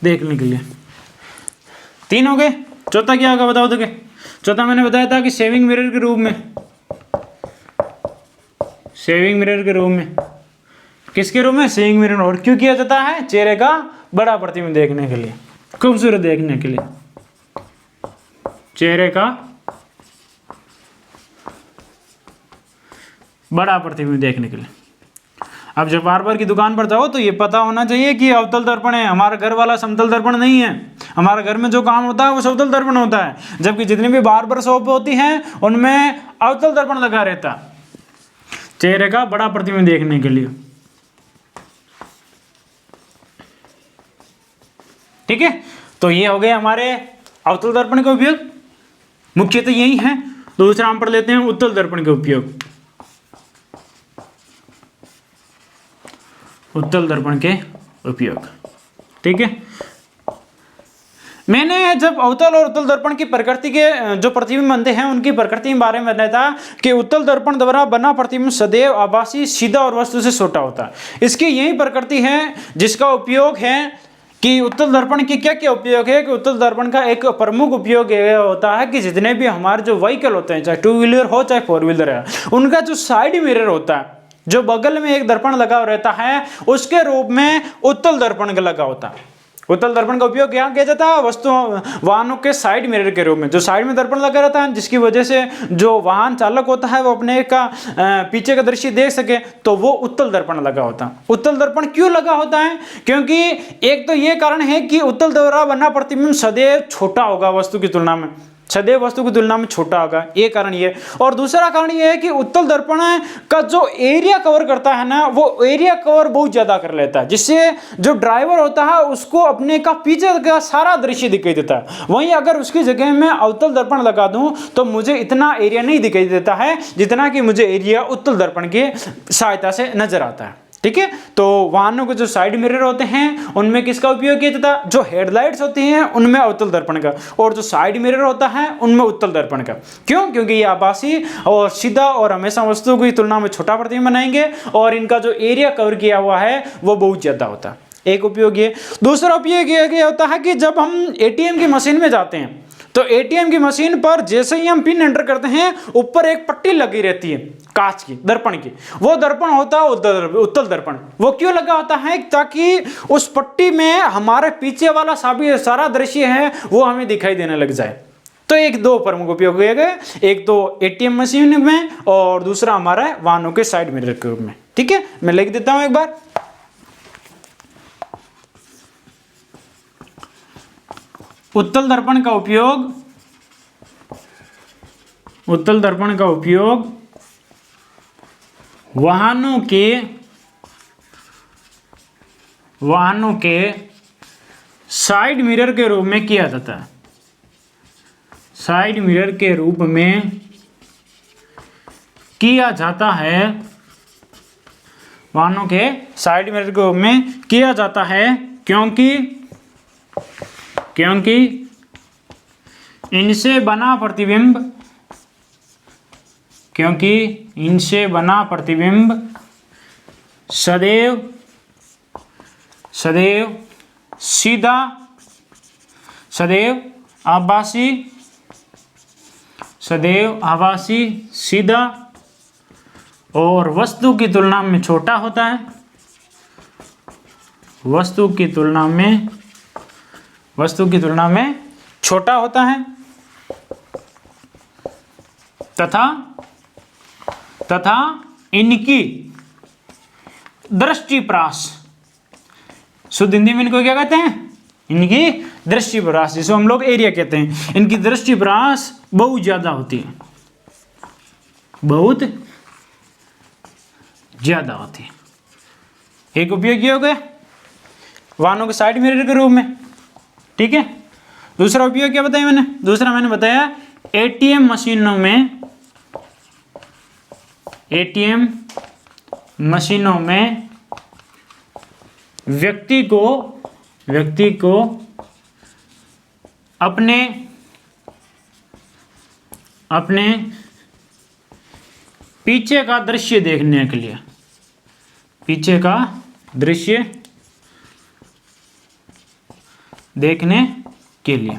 देखने के लिए। 3 हो गए। चौथा क्या होगा बताओ तो? क्या चौथा मैंने बताया था कि सेविंग मिरर के रूप में, सेविंग मिरर के रूप में, किसके रूप में? Saving mirror. और क्यों किया जाता है? चेहरे का बड़ा प्रतिबिंब देखने के लिए, खूबसूरत देखने के लिए, चेहरे का बड़ा प्रतिबिंब देखने के लिए। अब जब बार्बर की दुकान पर जाओ तो ये पता होना चाहिए कि अवतल दर्पण है, हमारा घर वाला समतल दर्पण नहीं है। हमारे घर में जो काम होता है वो समतल दर्पण होता है, जबकि जितनी भी बार्बर शॉप होती हैं उनमें अवतल दर्पण लगा रहता है, चेहरे का बड़ा प्रतिबिंब देखने के लिए। ठीक है, तो ये हो गए हमारे अवतल दर्पण के उपयोग, मुख्यतः यही है। दूसरा हम पढ़ लेते हैं उत्तल दर्पण के उपयोग। उत्तल दर्पण के उपयोग, ठीक है। मैंने जब अवतल और उत्तल दर्पण की प्रकृति के जो प्रतिबिंब बनते हैं उनकी प्रकृति के बारे में बताया था कि उत्तल दर्पण द्वारा बना प्रतिबिंब सदैव आभासी, सीधा और वस्तु से छोटा होता है। इसकी यही प्रकृति है जिसका उपयोग है कि उत्तल दर्पण की क्या क्या उपयोग है कि उत्तल दर्पण का एक प्रमुख उपयोग यह होता है कि जितने भी हमारे जो व्हीकल होते हैं, चाहे 2 व्हीलर हो चाहे 4 व्हीलर है, उनका जो साइड मिरर होता है, जो बगल में एक दर्पण लगा रहता है, उसके रूप में उत्तल दर्पण का लगा होता है। उत्तल दर्पण का उपयोग क्या किया जाता है? वस्तु वाहनों के साइड मिरर के रूप में, जो साइड में दर्पण लगा रहता है, जिसकी वजह से जो वाहन चालक होता है वो अपने का पीछे का दृश्य देख सके, तो वो उत्तल दर्पण लगा होता है। उत्तल दर्पण क्यों लगा होता है? क्योंकि एक तो ये कारण है कि उत्तल द्वारा बना प्रतिबिंब सदैव छोटा होगा, वस्तु की तुलना में, सदैव वस्तु की तुलना में छोटा होगा, ये कारण ये। और दूसरा कारण ये है कि उत्तल दर्पण का जो एरिया कवर करता है ना, वो एरिया कवर बहुत ज्यादा कर लेता है, जिससे जो ड्राइवर होता है उसको अपने का पीछे का सारा दृश्य दिखाई देता है। वहीं अगर उसकी जगह में अवतल दर्पण लगा दूं तो मुझे इतना एरिया नहीं दिखाई देता है जितना कि मुझे एरिया उत्तल दर्पण की सहायता से नजर आता है। ठीक है, तो वाहनों के जो साइड मिरर होते हैं उनमें किसका उपयोग किया जाता है? जो हेडलाइट्स होती हैं उनमें अवतल दर्पण का, और जो साइड मिरर होता है उनमें उत्तल दर्पण का। क्यों? क्योंकि ये आभासी और सीधा और हमेशा वस्तु की तुलना में छोटा प्रतिबिंब बनाएंगे, और इनका जो एरिया कवर किया हुआ है वो बहुत ज्यादा होता है। एक उपयोग ये। दूसरा उपयोग ये होता है कि जब हम एटीएम की मशीन में जाते हैं तो एटीएम की मशीन पर जैसे ही हम पिन एंटर करते हैं ऊपर एक पट्टी लगी रहती है कांच की, दर्पण की, वो दर्पण होता है उत्तल दर्पण। वो क्यों लगा होता है? ताकि उस पट्टी में हमारे पीछे वाला सारा दृश्य है वो हमें दिखाई देने लग जाए। तो एक दो प्रमुख उपयोग हुए गए, एक तो एटीएम मशीन में और दूसरा हमारा वाहनों के साइड मिरर के रूप में। ठीक है, मैं लिख देता हूं एक बार। उत्तल दर्पण का उपयोग, उत्तल दर्पण का उपयोग वाहनों के साइड मिरर के रूप में किया जाता है। साइड मिरर के रूप में किया जाता है, वाहनों के साइड मिरर के रूप में किया जाता है, क्योंकि इनसे बना प्रतिबिंब सदैव सीधा, सदैव आभासी, सीधा और वस्तु की तुलना में छोटा होता है। वस्तु की तुलना में छोटा होता है तथा इनकी दृष्टिप्रास, शुद्ध हिंदी में इनको क्या कहते हैं? इनकी दृष्टिप्रास, जिसको हम लोग एरिया कहते हैं, इनकी दृष्टिप्रास बहुत ज्यादा होती है, बहुत ज्यादा होती है। एक उपयोग ये हो गया वाहनों के साइड मिरर के रूप में। ठीक है, दूसरा उपयोग क्या बताया मैंने? दूसरा मैंने बताया एटीएम मशीनों में व्यक्ति को अपने पीछे का दृश्य देखने के लिए, पीछे का दृश्य देखने के लिए,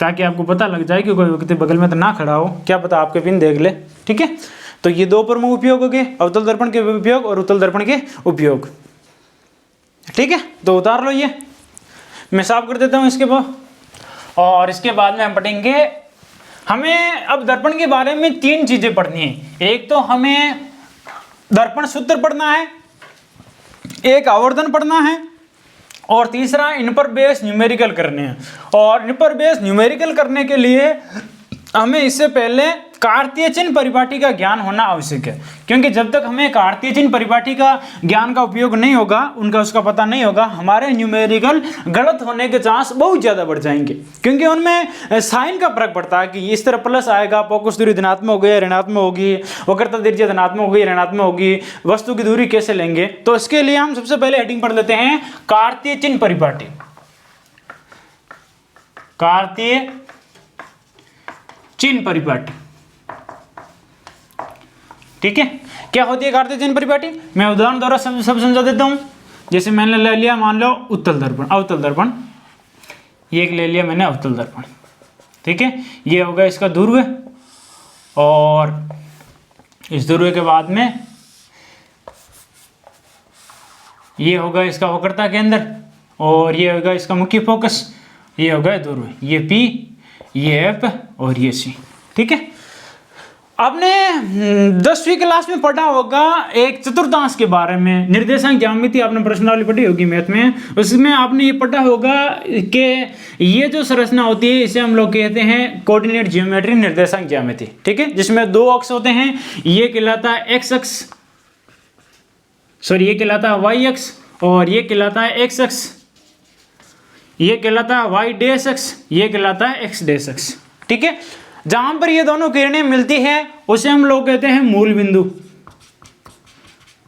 ताकि आपको पता लग जाए कि कोई व्यक्ति बगल में तो ना खड़ा हो, क्या पता आपके पिन देख ले। ठीक है, तो ये दो प्रमुख उपयोग हो गए, अवतल दर्पण के उपयोग और उत्तल दर्पण के उपयोग। ठीक है, तो उतार लो, ये मैं साफ कर देता हूँ इसके बाद। और इसके बाद में हम पढ़ेंगे, हमें अब दर्पण के बारे में 3 चीजें पढ़नी है। एक तो हमें दर्पण सूत्र पढ़ना है, एक आवर्धन पढ़ना है, और तीसरा इन पर बेस न्यूमेरिकल करने हैं। और इन पर बेस न्यूमेरिकल करने के लिए हमें इससे पहले कार्तीय चिन्ह परिपाटी का ज्ञान होना आवश्यक है, क्योंकि जब तक हमें कार्तीय चिन्ह परिपाटी का ज्ञान का उपयोग नहीं होगा, उसका पता नहीं होगा, हमारे न्यूमेरिकल गलत होने के चांस बहुत ज़्यादा बढ़ जाएंगे, क्योंकि उनमें साइन का फर्क पड़ता है कि इस तरह प्लस आएगा, फोकस दूरी धनात्मक होगी, ऋणात्मक होगी, वक्रता त्रिज्या धनात्मक होगी, ऋणात्मक होगी, वस्तु की दूरी कैसे लेंगे। तो इसके लिए हम सबसे पहले हेडिंग पढ़ लेते हैं कार्तीय चिन्ह परिपाटी। कार्तीय चिन्ह परिपाटी, ठीक है। क्या होती है कार्तीय चिन्ह परिपाटी? मैं उदाहरण द्वारा सब समझा देता हूं। जैसे मैंने ले लिया, मान लो उत्तल दर्पण, अवतल दर्पण, ये एक ले लिया मैंने अवतल दर्पण, ठीक है। ये होगा इसका ध्रुव, और इस ध्रुव के बाद में ये होगा इसका वक्रता के अंदर, और ये होगा इसका मुख्य फोकस, ये होगा ध्रुव, ये P, ये F और ये C, ठीक है। आपने 10वीं क्लास में पढ़ा होगा एक चतुर्थांश के बारे में, निर्देशांक ज्यामिति आपने प्रश्नावली पढ़ी होगी मैथ में, उसमें आपने ये पढ़ा होगा कि ये जो संरचना होती है इसे हम लोग कहते हैं कोऑर्डिनेट ज्योमेट्री, निर्देशांक ज्यामिति, ठीक है, जिसमें 2 अक्ष होते हैं। ये कहलाता है एक्स अक्ष, सॉरी ये कहलाता है वाई अक्ष, और ये कहलाता है एक्स अक्ष, ये कहलाता है वाई डैश अक्ष, ये कहलाता है एक्स डैश अक्ष, ठीक है। जहां पर ये दोनों किरणें मिलती हैं उसे हम लोग कहते हैं मूल बिंदु,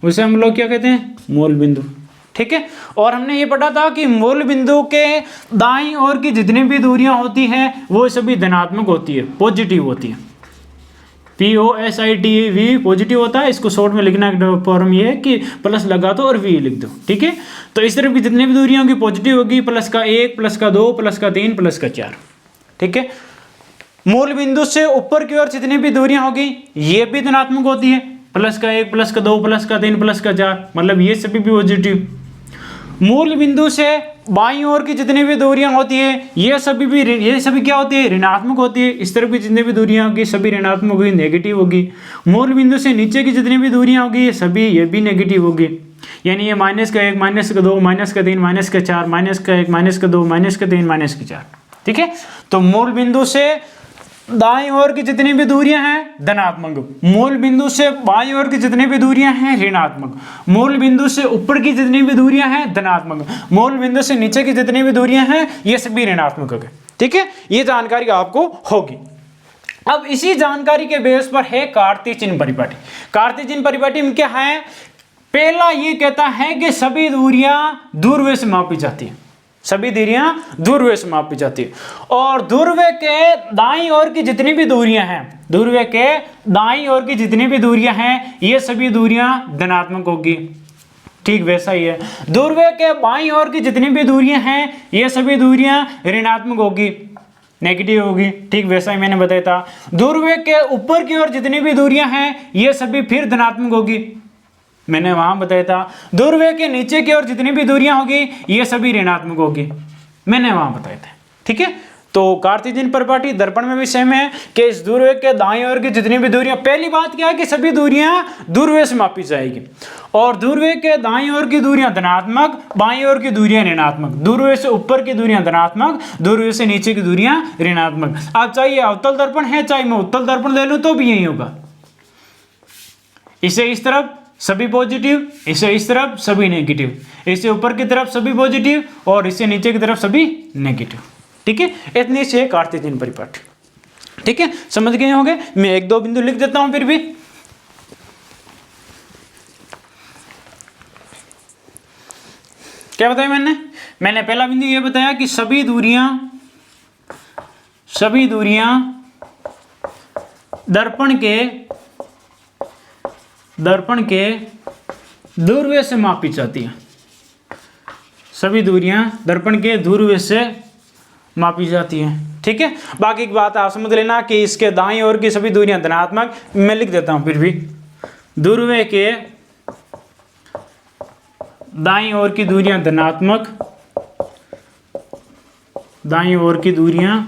उसे हम लोग क्या कहते हैं? मूल बिंदु, ठीक है। और हमने ये पढ़ा था कि मूल बिंदु के दाईं ओर की जितनी भी दूरियां होती हैं वो सभी धनात्मक होती है, पॉजिटिव होती है। POSITV पॉजिटिव होता है, इसको शॉर्ट में लिखना फॉर्म ये है कि प्लस लगा दो और V लिख दो, ठीक है। तो इस तरफ की जितनी भी दूरियां होगी पॉजिटिव होगी, प्लस का 1, प्लस का 2, प्लस का 3, प्लस का 4, ठीक है। मूल बिंदु से ऊपर की ओर जितनी भी दूरियां होगी ये भी धनात्मक होती है, प्लस का 1, प्लस का 2, प्लस का 3, प्लस का 4, मतलब ये सभी भी पॉजिटिव। मूल बिंदु से बाईं ओर की जितनी भी दूरियां होती है ये सभी क्या होती है? ऋणात्मक होती है। इस तरफ की जितनी भी दूरियां होगी सभी ऋणात्मक होगी, नेगेटिव होगी। मूल बिंदु से नीचे की जितनी भी दूरियां होगी ये सभी ये भी नेगेटिव होगी, यानी ये -1, -2, -3, -4, -1, -2, -3, -4, ठीक है। तो मूल बिंदु से दाईं ओर की जितनी भी दूरियां हैं धनात्मक, मूल बिंदु से बाईं ओर की जितनी भी दूरियां हैं ऋणात्मक, मूल बिंदु से ऊपर की जितनी भी दूरियां हैं धनात्मक, मूल बिंदु से नीचे की जितनी भी दूरियां हैं ये सभी ऋणात्मक हो गए, ठीक है। ये जानकारी आपको होगी। अब इसी जानकारी के बेस पर है कार्तीय चिन्ह परिपाटी। कार्तीय चिन्ह परिपाटी में क्या है? पहला ये कहता है कि सभी दूरियां दूरव्य से मापी जाती है, सभी दूरियां दूरव्य से मापी जाती है, और दूरव्य के दाईं ओर की जितनी भी दूरियां हैं, दूरव्य के दाईं ओर की जितनी भी दूरियां हैं ये सभी दूरियां धनात्मक होगी, ठीक वैसा ही है। दूरव्य के बाईं ओर की जितनी भी दूरियां हैं ये सभी दूरियां ऋणात्मक होगी, नेगेटिव होगी, ठीक वैसा ही मैंने बताया था। दूरव्य के ऊपर की ओर जितनी भी दूरियां हैं ये सभी फिर धनात्मक होगी, मैंने वहां बताया था। दूरव्य के नीचे की ओर जितनी भी दूरियां होगी ये सभी ऋणात्मक होगी, मैंने वहां बताया था, ठीक है। तो कार्तीय चिन्ह परिपाटी दर्पण में भी सेम है कि इस दूरव्य के दाईं ओर की जितनी भी दूरियां, पहली बात क्या है कि सभी दूरियां दूरव्य से मापी जाएगी, और दूरव्य के दाईं ओर की दूरियां धनात्मक, बाईं ओर की दूरियां ऋणात्मक, दूरव्य से ऊपर की दूरियां धनात्मक, दूरव्य से नीचे की दूरियां ऋणात्मक। अब चाहे अवतल दर्पण है चाहे मैं उत्तल दर्पण ले लूं तो भी यही होगा। इसे इस तरफ सभी पॉजिटिव, इसे इस तरफ सभी नेगेटिव, इसे ऊपर की तरफ सभी पॉजिटिव और इसे नीचे की तरफ सभी नेगेटिव, ठीक है। इतनी से कार्तीय चिन्ह परिपाटी, ठीक है, समझ गए होंगे। मैं 1-2 बिंदु लिख देता हूं फिर भी। क्या बताया मैंने पहला बिंदु ये बताया कि सभी दूरियां दर्पण के दूरव्य से मापी जाती है, सभी दूरियां दर्पण के ध्रुव से मापी जाती हैं। ठीक है, बाकी की बात आप समझ लेना कि इसके दाईं ओर की सभी दूरियां धनात्मक, मैं लिख देता हूं फिर भी, ध्रुव के दाईं ओर की दूरियां धनात्मक, दाईं ओर की दूरियां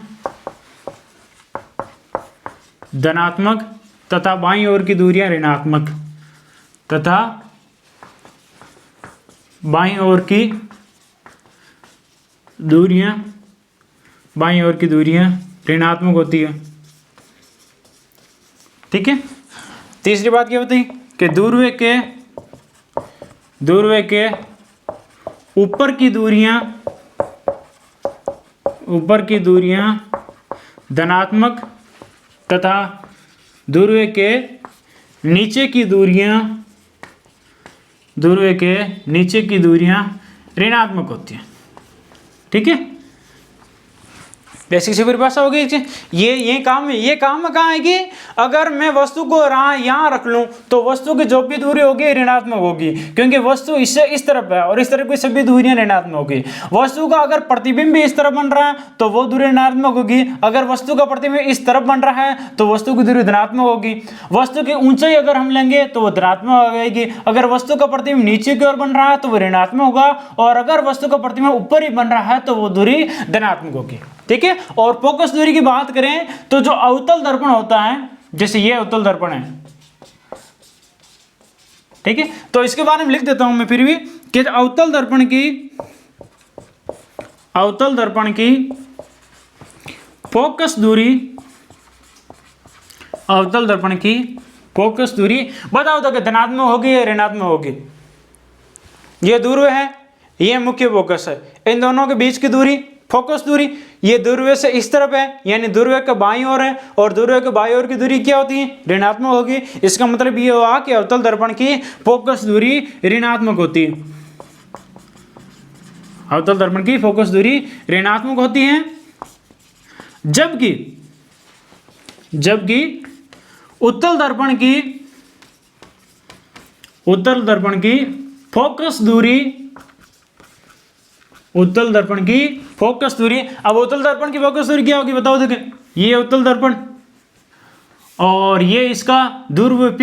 धनात्मक तथा बाईं ओर की दूरियां ऋणात्मक, तथा बाईं ओर की दूरियां ऋणात्मक होती है। ठीक है, तीसरी बात क्या बताई कि ध्रुव के ऊपर की दूरियां धनात्मक तथा ध्रुव के नीचे की दूरियां ऋणात्मक होती हैं। ठीक है, बेसिक सी परिभाषा हो गई। ये काम कहाँ है कि अगर मैं वस्तु को यहाँ रख लूँ तो वस्तु की जो भी दूरी होगी ऋणात्मक होगी, क्योंकि वस्तु इससे इस तरफ है और इस तरफ की सभी दूरियां ऋणात्मक होगी। वस्तु का अगर प्रतिबिंब भी इस तरफ बन रहा है तो वो दूरी ऋणात्मक होगी, अगर वस्तु का प्रतिबिंब इस तरफ बन रहा है तो वस्तु की दूरी धनात्मक होगी। वस्तु की ऊंचाई अगर हम लेंगे तो वो धनात्मक हो जाएगी, अगर वस्तु का प्रतिबिंब नीचे की ओर बन रहा है तो वो ऋणात्मक होगा, और अगर वस्तु का प्रतिबिंब ऊपर ही बन रहा है तो वो दूरी धनात्मक होगी। ठीक है, और फोकस दूरी की बात करें तो जो अवतल दर्पण होता है, जैसे ये अवतल दर्पण है, ठीक है, तो इसके बारे में लिख देता हूं मैं फिर भी कि अवतल दर्पण की फोकस दूरी बताओ तो कि धनात्मक होगी या ऋणात्मक होगी। ये ध्रुव है, ये मुख्य फोकस है, इन दोनों के बीच की दूरी फोकस दूरी, ये ध्रुव से इस तरफ है यानी ध्रुव के बाईं ओर है, और ध्रुव के बाईं ओर की दूरी क्या होती है, ऋणात्मक होगी। इसका मतलब ये हुआ कि अवतल दर्पण की फोकस दूरी ऋणात्मक होती है। अवतल दर्पण की फोकस दूरी ऋणात्मक होती है, जबकि उत्तल दर्पण की फोकस दूरी, अब उत्तल दर्पण की फोकस दूरी क्या होगी बताओ। देखिए, ये उत्तल दर्पण और ये इसका ध्रुव P,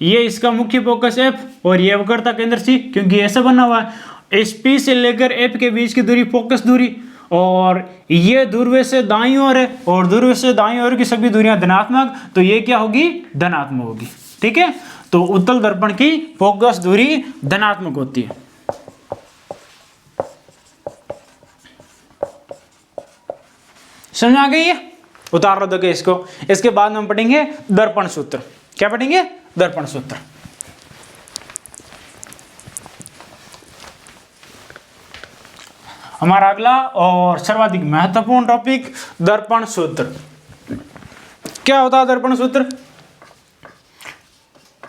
ये इसका मुख्य फोकस F, और ये वक्रता केंद्र C, क्योंकि ऐसा बना हुआ है। इस P से लेकर F के बीच की दूरी फोकस दूरी, और ये ध्रुव से दाईं ओर है और ध्रुव से दाईं ओर की सभी दूरियां धनात्मक, तो ये क्या होगी, धनात्मक होगी। ठीक है, तो उत्तल दर्पण की फोकस दूरी धनात्मक होती है। समझ आ गई है, उतार दो इसको। इसके बाद में हम पढ़ेंगे दर्पण सूत्र। क्या पढ़ेंगे, दर्पण सूत्र। हमारा अगला और सर्वाधिक महत्वपूर्ण टॉपिक दर्पण सूत्र। क्या होता है दर्पण सूत्र?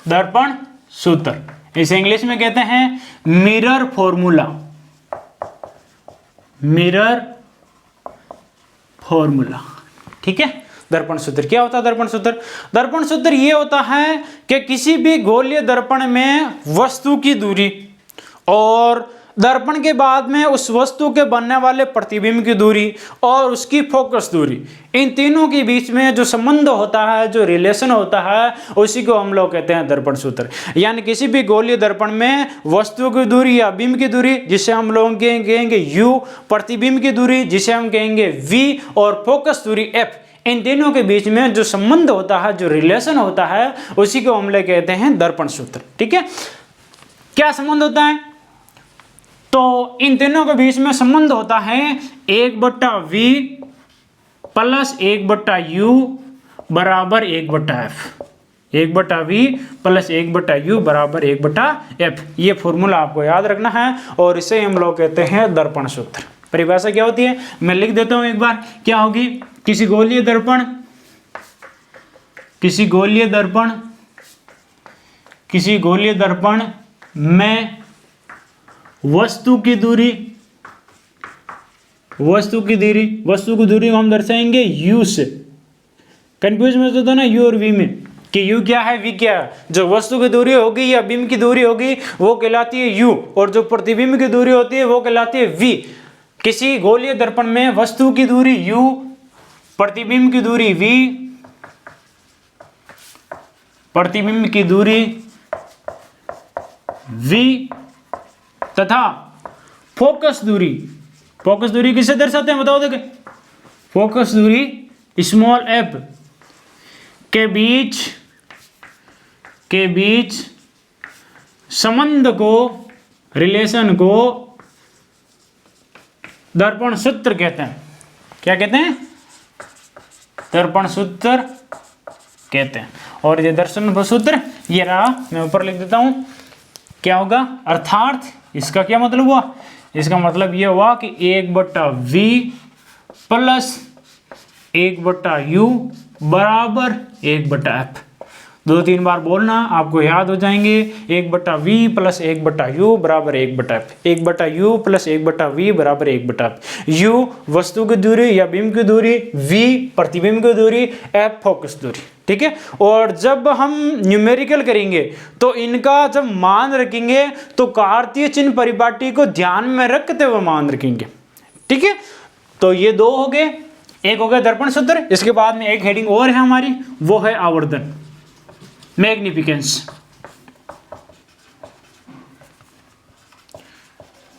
दर्पण सूत्र इसे इंग्लिश में कहते हैं मिरर फॉर्मूला। मिरर फॉर्मूला, ठीक है। दर्पण सूत्र क्या होता है? दर्पण सूत्र ये होता है कि किसी भी गोलीय दर्पण में वस्तु की दूरी और दर्पण के बाद में उस वस्तु के बनने वाले प्रतिबिंब की दूरी और उसकी फोकस दूरी, इन तीनों के बीच में जो संबंध होता है, जो रिलेशन होता है, उसी को हम लोग कहते हैं दर्पण सूत्र। यानी किसी भी गोलीय दर्पण में वस्तु की दूरी या बिंब की दूरी जिसे हम लोग कहेंगे u, प्रतिबिंब की दूरी जिसे हम कहेंगे v और फोकस दूरी f, इन तीनों के बीच में जो संबंध होता है, जो रिलेशन होता है, उसी को हम लोग कहते हैं दर्पण सूत्र। ठीक है, क्या संबंध होता है? तो इन तीनों के बीच में संबंध होता है 1/v प्लस 1/u बराबर 1/f। 1/v प्लस 1/u बराबर 1/f, ये फॉर्मूला आपको याद रखना है और इसे हम लोग कहते हैं दर्पण सूत्र। परिभाषा क्या होती है मैं लिख देता हूं एक बार, क्या होगी? किसी गोलीय दर्पण में वस्तु की दूरी को हम दर्शाएंगे u से। कंफ्यूज मत होता ना u और v में, कि u क्या है, v क्या है। जो वस्तु की दूरी होगी या बिंब की दूरी होगी वो कहलाती है u, और जो प्रतिबिंब की दूरी होती है वो कहलाती है v। किसी गोलीय दर्पण में वस्तु की दूरी u, प्रतिबिंब की दूरी v, प्रतिबिंब की दूरी v तथा फोकस दूरी किससे दर्शाते हैं बताओ देखे। फोकस दूरी स्मॉल f के बीच संबंध को, रिलेशन को दर्पण सूत्र कहते हैं। क्या कहते हैं? दर्पण सूत्र कहते हैं। और ये दर्पण सूत्र ये रहा, मैं ऊपर लिख देता हूं। क्या होगा? अर्थात इसका क्या मतलब हुआ? इसका मतलब ये हुआ कि 1/v प्लस 1/u बराबर 1/f। 2-3 बार बोलना, आपको याद हो जाएंगे। 1/v प्लस 1/u बराबर 1/f, 1/u प्लस 1/v बराबर 1/f। u वस्तु की दूरी या बिंब की दूरी, v प्रतिबिंब की दूरी, f फोकस दूरी। ठीक है। और जब हम न्यूमेरिकल करेंगे तो इनका जब मान रखेंगे तो कार्तीय चिन्ह परिपाटी को ध्यान में रखते हुए मान रखेंगे। ठीक है। तो ये दो हो गए, एक हो गया दर्पण सूत्र। इसके बाद में एक हेडिंग और है हमारी, वो है आवर्धन, मैग्निफिकेंस।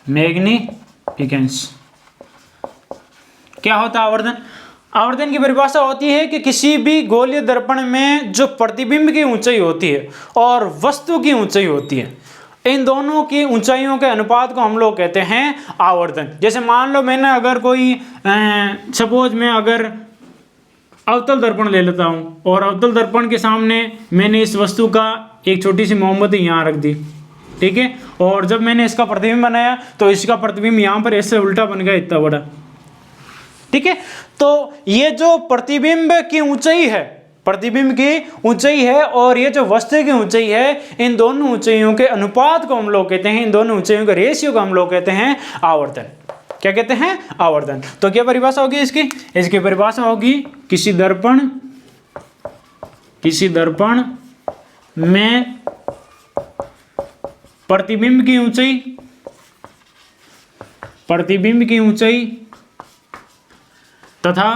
मैग्निफिकेंस क्या होता है? आवर्धन। आवर्धन की परिभाषा होती है कि किसी भी गोलीय दर्पण में जो प्रतिबिंब की ऊंचाई होती है और वस्तु की ऊंचाई होती है, इन दोनों की ऊंचाइयों के अनुपात को हम लोग कहते हैं आवर्धन। जैसे मान लो मैंने अगर कोई सपोज मैं अगर अवतल दर्पण ले लेता हूँ और अवतल दर्पण के सामने मैंने इस वस्तु का एक छोटी सी मोमबत्ती यहाँ रख दी। ठीक है। और जब मैंने इसका प्रतिबिंब बनाया तो इसका प्रतिबिंब यहाँ पर ऐसे उल्टा बन गया, इतना बड़ा। ठीक है। तो ये जो प्रतिबिंब की ऊंचाई है, प्रतिबिंब की ऊंचाई है और ये जो वस्तु की ऊंचाई है, इन दोनों ऊंचाइयों के अनुपात को हम लोग कहते हैं, इन दोनों ऊंचाइयों के रेशियो को हम लोग कहते हैं आवर्धन। क्या कहते हैं? आवर्धन। तो क्या परिभाषा होगी इसकी? इसकी परिभाषा होगी किसी दर्पण में प्रतिबिंब की ऊंचाई तथा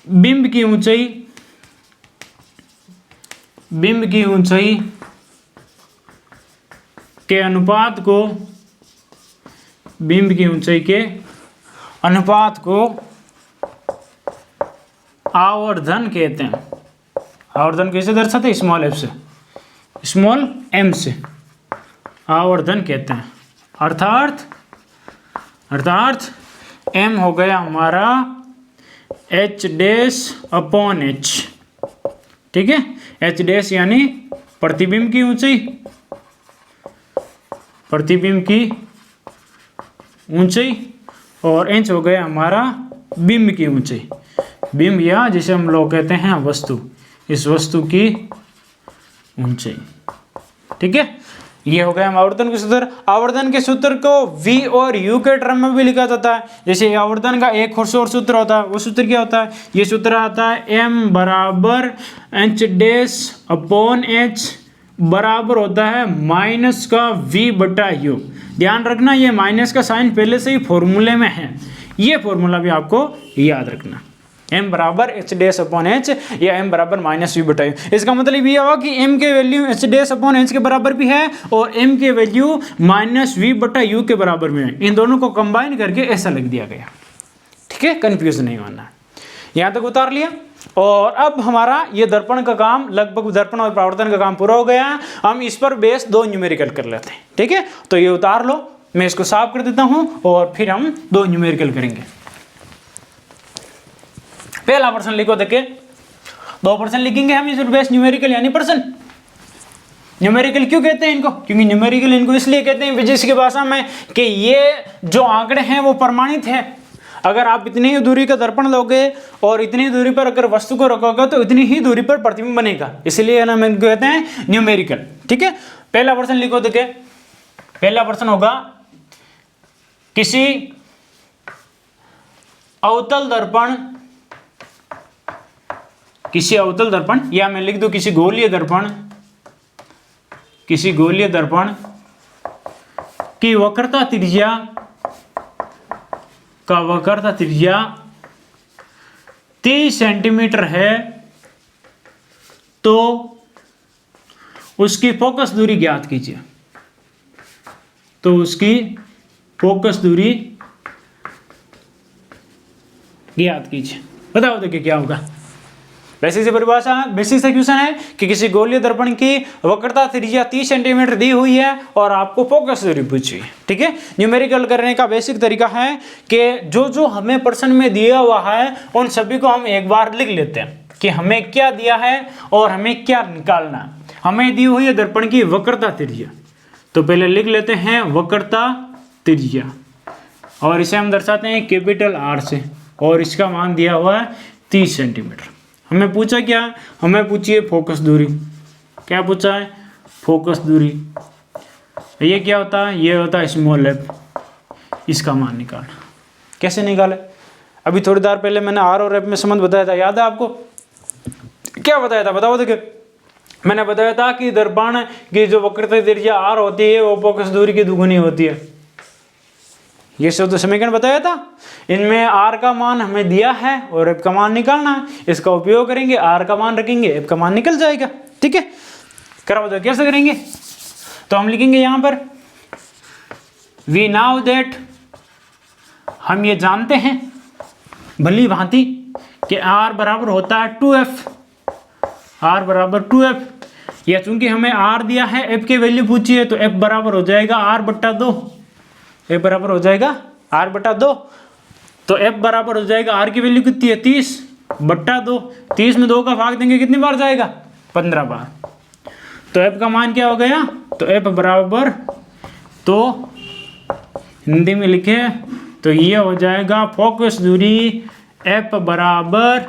बिंब की ऊंचाई के अनुपात को, बिंब की ऊंचाई के अनुपात को आवर्धन कहते हैं। आवर्धन कैसे दर्शाते हैं? स्मॉल एफ से, स्मॉल एम से आवर्धन कहते हैं। अर्थात एम हो गया हमारा h डैश अपॉन h। ठीक है। h डैश यानी प्रतिबिंब की ऊंचाई, और इंच हो गया हमारा बिंब की ऊंचाई। बिंब या जिसे हम लोग कहते हैं वस्तु, इस वस्तु की ऊंचाई। ठीक है। ये हो गया आवर्धन के सूत्र। आवर्धन के सूत्र को v और u के टर्म में भी लिखा जाता है। जैसे आवर्धन का एक और सूत्र होता है, वो सूत्र क्या होता है? ये सूत्र आता है m बराबर h डैश अपॉन h बराबर होता है माइनस का v/u। ध्यान रखना ये माइनस का साइन पहले से ही फॉर्मूले में है, ये फॉर्मूला भी आपको याद रखना। m बराबर h डैश अपॉन h या m बराबर माइनस v/u। इसका मतलब ये हुआ कि m के value h dash upon h के बराबर भी है और m के वैल्यू माइनस v/u के बराबर में है। इन दोनों को कंबाइन करके ऐसा लिख दिया गया। ठीक है। कंफ्यूज नहीं होना है। यहाँ तक उतार लिया। और अब हमारा ये दर्पण का काम लगभग, दर्पण और परावर्तन का काम पूरा हो गया। हम इस पर बेस 2 न्यूमेरिकल कर लेते हैं। ठीक है। तो ये उतार लो, मैं इसको साफ कर देता हूं और फिर हम 2 न्यूमेरिकल करेंगे। पहला प्रश्न लिखो, देखिए 2 प्रश्न लिखेंगे हम इस पर बेस न्यूमेरिकल यानी प्रश्न। न्यूमेरिकल क्यों कहते हैं इनको? क्योंकि न्यूमेरिकल इनको इसलिए कहते हैं फिजिक्स की भाषा में कि ये जो आंकड़े हैं वो प्रमाणित है। अगर आप इतनी ही दूरी का दर्पण लोगे और इतनी ही दूरी पर अगर वस्तु को रखोगे तो इतनी ही दूरी पर प्रतिबिंब बनेगा, इसलिए ना हम कहते हैं न्यूमेरिकल। ठीक है। पहला प्रश्न लिखो, देखिए पहला प्रश्न होगा किसी अवतल दर्पण किसी अवतल दर्पण, या मैं लिख दूं किसी गोलीय दर्पण, किसी गोलीय दर्पण की वक्रता त्रिज्या का वक्रता त्रिज्या 30 सेंटीमीटर है तो उसकी फोकस दूरी ज्ञात कीजिए। तो उसकी फोकस दूरी ज्ञात कीजिए। बताओ देखिए क्या होगा। बेसिक से परिभाषा, बेसिक से क्वेश्चन है कि किसी गोलीय दर्पण की वक्रता त्रिज्या 30 सेंटीमीटर दी हुई है और आपको फोकस दूरी पूछी है। ठीक है, न्यूमेरिकल करने का बेसिक तरीका है कि जो जो हमें प्रश्न में दिया हुआ है उन सभी को हम एक बार लिख लेते हैं कि हमें क्या दिया है और हमें क्या निकालना है। हमें दी हुई है दर्पण की वक्रता त्रिज्या, तो पहले लिख लेते हैं वक्रता त्रिज्या और इसे हम दर्शाते हैं कैपिटल R से, और इसका मान दिया हुआ है 30 सेंटीमीटर। हमें पूछा क्या, हमें पूछी है फोकस दूरी। क्या पूछा है, फोकस दूरी। ये क्या होता है, ये होता है स्मॉल f, इसका मान निकालना। कैसे निकाले, अभी थोड़ी देर पहले मैंने R और f में संबंध बताया था, याद है आपको? क्या बताया था बताओ देखिए। मैंने बताया था कि दर्पण की जो वक्रता त्रिज्या R होती है वो फोकस दूरी की दुगुनी होती है। ये सब तो समीकरण बताया था। इनमें R का मान हमें दिया है और F का मान निकालना है। इसका उपयोग करेंगे, R का मान रखेंगे, F का मान निकल जाएगा। ठीक है, कराओ तो कैसे करेंगे, तो हम लिखेंगे यहां पर वी नाउ दैट, हम ये जानते हैं भली भांति कि R बराबर होता है 2F, R बराबर 2F। या चूंकि हमें R दिया है, F की वैल्यू पूछी है, तो F बराबर हो जाएगा R बट्टा 2। F बराबर हो जाएगा R बट्टा 2। तो F बराबर हो जाएगा, R की वैल्यू कितनी है 30 बट्टा 2। 30 में 2 का भाग देंगे कितनी बार जाएगा, 15 बार। तो F का मान क्या हो गया, तो F बराबर, तो हिंदी में लिखे तो ये हो जाएगा फोकस दूरी F बराबर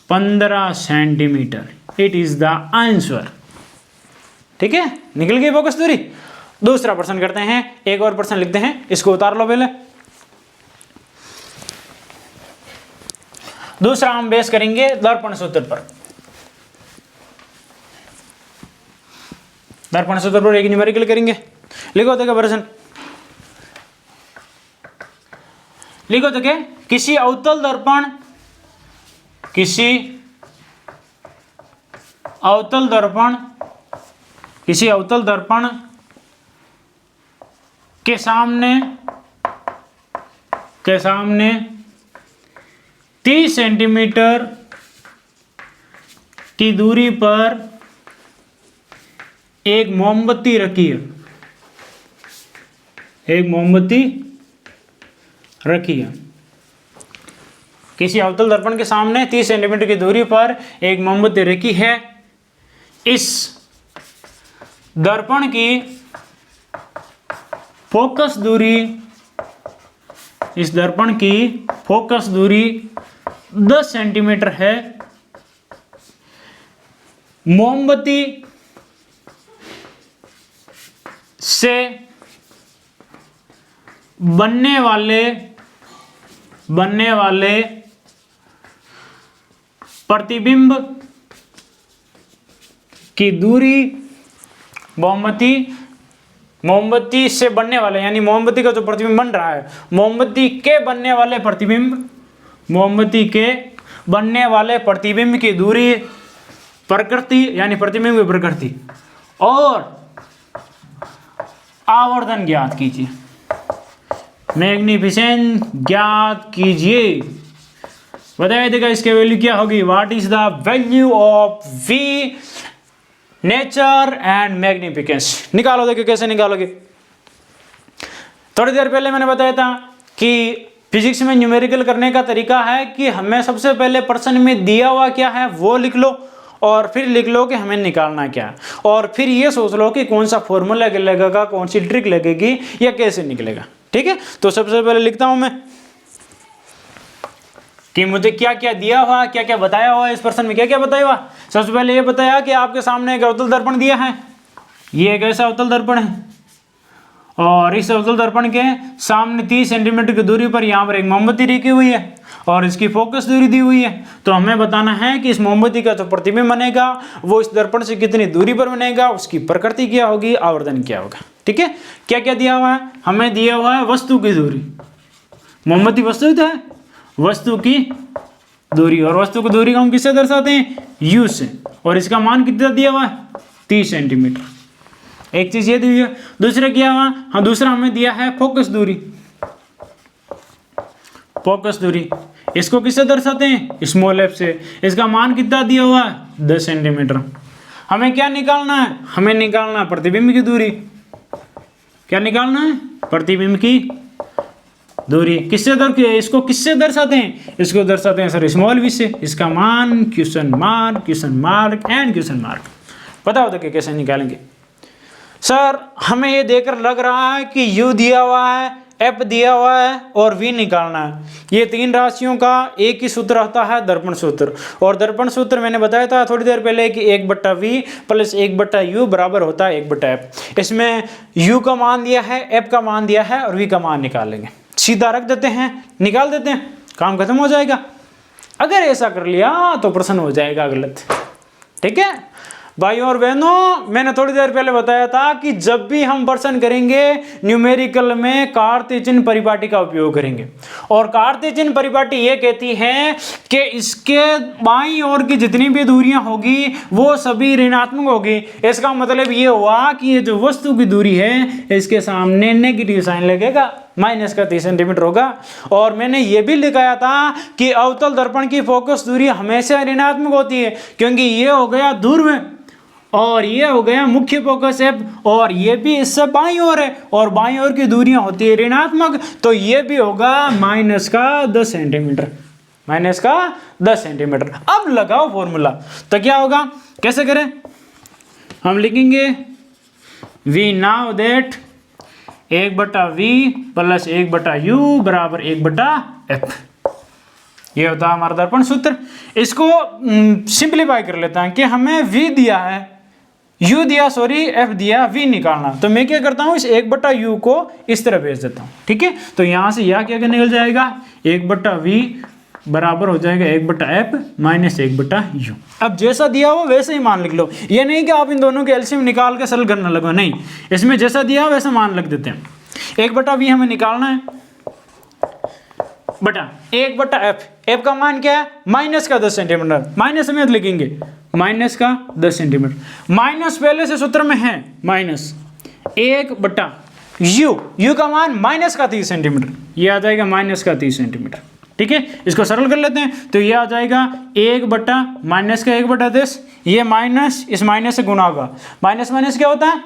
15 centimetre. It is the answer. ठीक है, निकल गई फोकस दूरी। दूसरा प्रश्न करते हैं, एक और प्रश्न लिखते हैं, इसको उतार लो पहले। दूसरा हम बेस करेंगे दर्पण सूत्र पर। दर्पण सूत्र पर एक न्यूमेरिकल करेंगे। लिखो तो क्या प्रश्न, लिखो तो क्या, किसी अवतल दर्पण, किसी अवतल दर्पण, किसी अवतल दर्पण के सामने 30 सेंटीमीटर की दूरी पर एक मोमबत्ती रखी है, एक मोमबत्ती रखी है। किसी अवतल दर्पण के सामने 30 सेंटीमीटर की दूरी पर एक मोमबत्ती रखी है। इस दर्पण की फोकस दूरी, इस दर्पण की फोकस दूरी 10 सेंटीमीटर है। मोमबत्ती से बनने वाले प्रतिबिंब की दूरी, मोमबत्ती से बनने वाले, यानी मोमबत्ती का जो प्रतिबिंब बन रहा है, मोमबत्ती के बनने वाले प्रतिबिंब, मोमबत्ती के बनने वाले प्रतिबिंब की दूरी, प्रकृति यानी प्रतिबिंब की प्रकृति और आवर्धन ज्ञात कीजिए। मैग्निफिसेंस ज्ञात कीजिए। बताया देगा इसके वैल्यू क्या होगी, what is the value of V, nature and magnificence. निकालो, देखिए कैसे निकालोगे। थोड़ी देर पहले मैंने बताया था कि फिजिक्स में न्यूमेरिकल करने का तरीका है कि हमें सबसे पहले प्रश्न में दिया हुआ क्या है वो लिख लो, और फिर लिख लो कि हमें निकालना क्या है, और फिर ये सोच लो कि कौन सा फॉर्मूला लगेगा, कौन सी ट्रिक लगेगी या कैसे निकलेगा। ठीक है, तो सबसे पहले लिखता हूं मैं कि मुझे क्या क्या दिया हुआ, क्या क्या बताया हुआ, इस प्रश्न में क्या क्या बताया हुआ। सबसे पहले ये बताया कि आपके सामने एक अवतल दर्पण दिया है, ये एक ऐसा अवतल दर्पण है, और इस अवतल दर्पण के सामने 30 सेंटीमीटर की दूरी पर यहाँ पर एक मोमबत्ती रखी हुई है, और इसकी फोकस दूरी दी हुई है। तो हमें बताना है कि इस मोमबत्ती का जो प्रतिबिंब बनेगा वो इस दर्पण से कितनी दूरी पर बनेगा, उसकी प्रकृति क्या होगी, आवर्धन क्या होगा। ठीक है, क्या क्या दिया हुआ है, हमें दिया हुआ है वस्तु की दूरी, मोमबत्ती वस्तु तो है, वस्तु की दूरी, और वस्तु की दूरी को हम किससे दर्शाते हैं, u से, और इसका मान कितना दिया हुआ है 30 सेंटीमीटर। एक चीज ये दी हुई है। दूसरा क्या हुआ, हाँ दूसरा हमें दिया है फोकस दूरी, फोकस दूरी इसको किससे दर्शाते हैं, स्मॉल f से, इसका मान कितना दिया हुआ है 10 सेंटीमीटर। हमें क्या निकालना है, हमें निकालना है प्रतिबिंब की दूरी, क्या निकालना है, प्रतिबिंब की दूरी। इसको किससे दर्शाते हैं, इसको दर्शाते हैं सर स्मॉल v से, इसका मान question mark and question mark. पता होता कि कैसे निकालेंगे। सर हमें ये देखकर लग रहा है कि u दिया हुआ है, f दिया हुआ है और v निकालना है। ये तीन राशियों का एक ही सूत्र होता है, दर्पण सूत्र। और दर्पण सूत्र मैंने बताया था थोड़ी देर पहले कि 1/v प्लस 1/u बराबर होता है 1/f। इसमें u का मान दिया है, f का मान दिया है और v का मान निकालेंगे। सीधा रख देते हैं, निकाल देते हैं, काम खत्म हो जाएगा। अगर ऐसा कर लिया तो प्रश्न हो जाएगा गलत। ठीक है भाइयों और बहनों, मैंने थोड़ी देर पहले बताया था कि जब भी हम प्रश्न करेंगे न्यूमेरिकल में कार्तीय चिन्ह परिपाटी का उपयोग करेंगे। और कार्तीय चिन्ह परिपाटी ये कहती है कि इसके बाईं ओर की जितनी भी दूरियां होगी वो सभी ऋणात्मक होगी। इसका मतलब ये हुआ कि ये जो वस्तु की दूरी है इसके सामने नेगेटिव साइन लगेगा, माइनस का 30 सेंटीमीटर होगा। और मैंने ये भी लिखाया था कि अवतल दर्पण की फोकस दूरी हमेशा ऋणात्मक होती है, क्योंकि ये हो गया ध्रुव और ये हो गया मुख्य फोकस है, और ये भी इससे बाईं ओर है और बाईं ओर की दूरियां होती है ऋणात्मक, तो ये भी होगा माइनस का 10 सेंटीमीटर, माइनस का 10 सेंटीमीटर। अब लगाओ फॉर्मूला, तो क्या होगा, कैसे करें, हम लिखेंगे we now that 1/v plus 1/u बराबर 1/f। ये होता है हमारा दर्पण सूत्र। इसको सिंप्लीफाई कर लेते हैं कि हमें v दिया है, u दिया, सॉरी f दिया, v निकालना। तो मैं क्या करता हूँ, इस 1/u को इस तरह भेज देता हूँ। ठीक है, तो यहाँ से यह क्या निकल जाएगा, 1/v बराबर हो जाएगा 1/f माइनस 1/u। अब जैसा दिया हो वैसे ही मान लिख लो, ये नहीं कि आप इन दोनों के एलसीएम निकाल के सरल करने लगो, नहीं, इसमें जैसा दिया हो वैसा मान लिख देते हैं। 1/v हमें निकालना है बटा 1/f, f का मान क्या है, माइनस का 10 सेंटीमीटर, माइनस में लिखेंगे माइनस का 10 सेंटीमीटर, माइनस पहले से सूत्र में है माइनस 1/u का मान माइनस का 30 सेंटीमीटर, ये आ जाएगा माइनस का 30 सेंटीमीटर। ठीक है, इसको सरल कर लेते हैं, तो ये आ जाएगा 1/माइनस का 1/10, ये माइनस इस माइनस से गुना होगा, माइनस माइनस क्या होता है,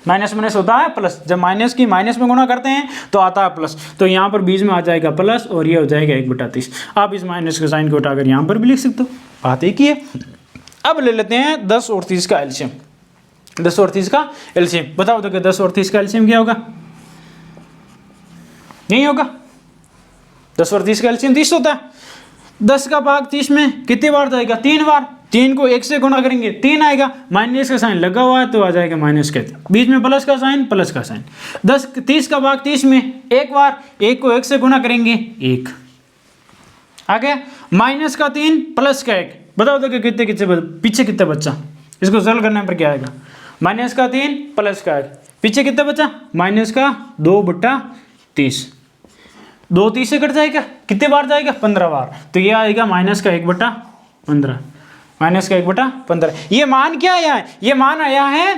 माइनस माइनस होता है प्लस, जब माइनस की माइनस में गुना करते हैं तो आता है प्लस, तो यहाँ पर बीच में आ जाएगा प्लस और ये हो जाएगा 1/30। आप इस माइनस के साइन को उठाकर यहाँ पर भी लिख सकते हो, बात एक ही है। अब ले लेते हैं 10 और 30 का एलसीएम, 10 और 30 का एलसीएम बताओ तो, 10 और 30 का एलसीएम क्या होगा, नहीं होगा, 10 और 30 का एलसीएम 30 होता है। 10 का भाग 30 में कितनी बार जाएगा, 3 बार, 3 को 1 से गुणा करेंगे 3 आएगा, माइनस का साइन लगा हुआ है तो आ जाएगा माइनस का, बीच में प्लस का साइन, प्लस का साइन। 30 का भाग 30 में एक बार, 1 को 1 से गुणा करेंगे 1 आ गया, माइनस का 3 प्लस का 1, बताओ तो कितने कितने पीछे कितना बच्चा, इसको सरल करने पर क्या आएगा, माइनस का 3 प्लस का 1, पीछे कितना बचा, माइनस का 2/30, 2 30 से कट जाएगा, कितने बार जाएगा, 15 बार, तो ये आएगा माइनस का 1/15, माइनस का 1/15। ये मान क्या आया है, ये मान आया है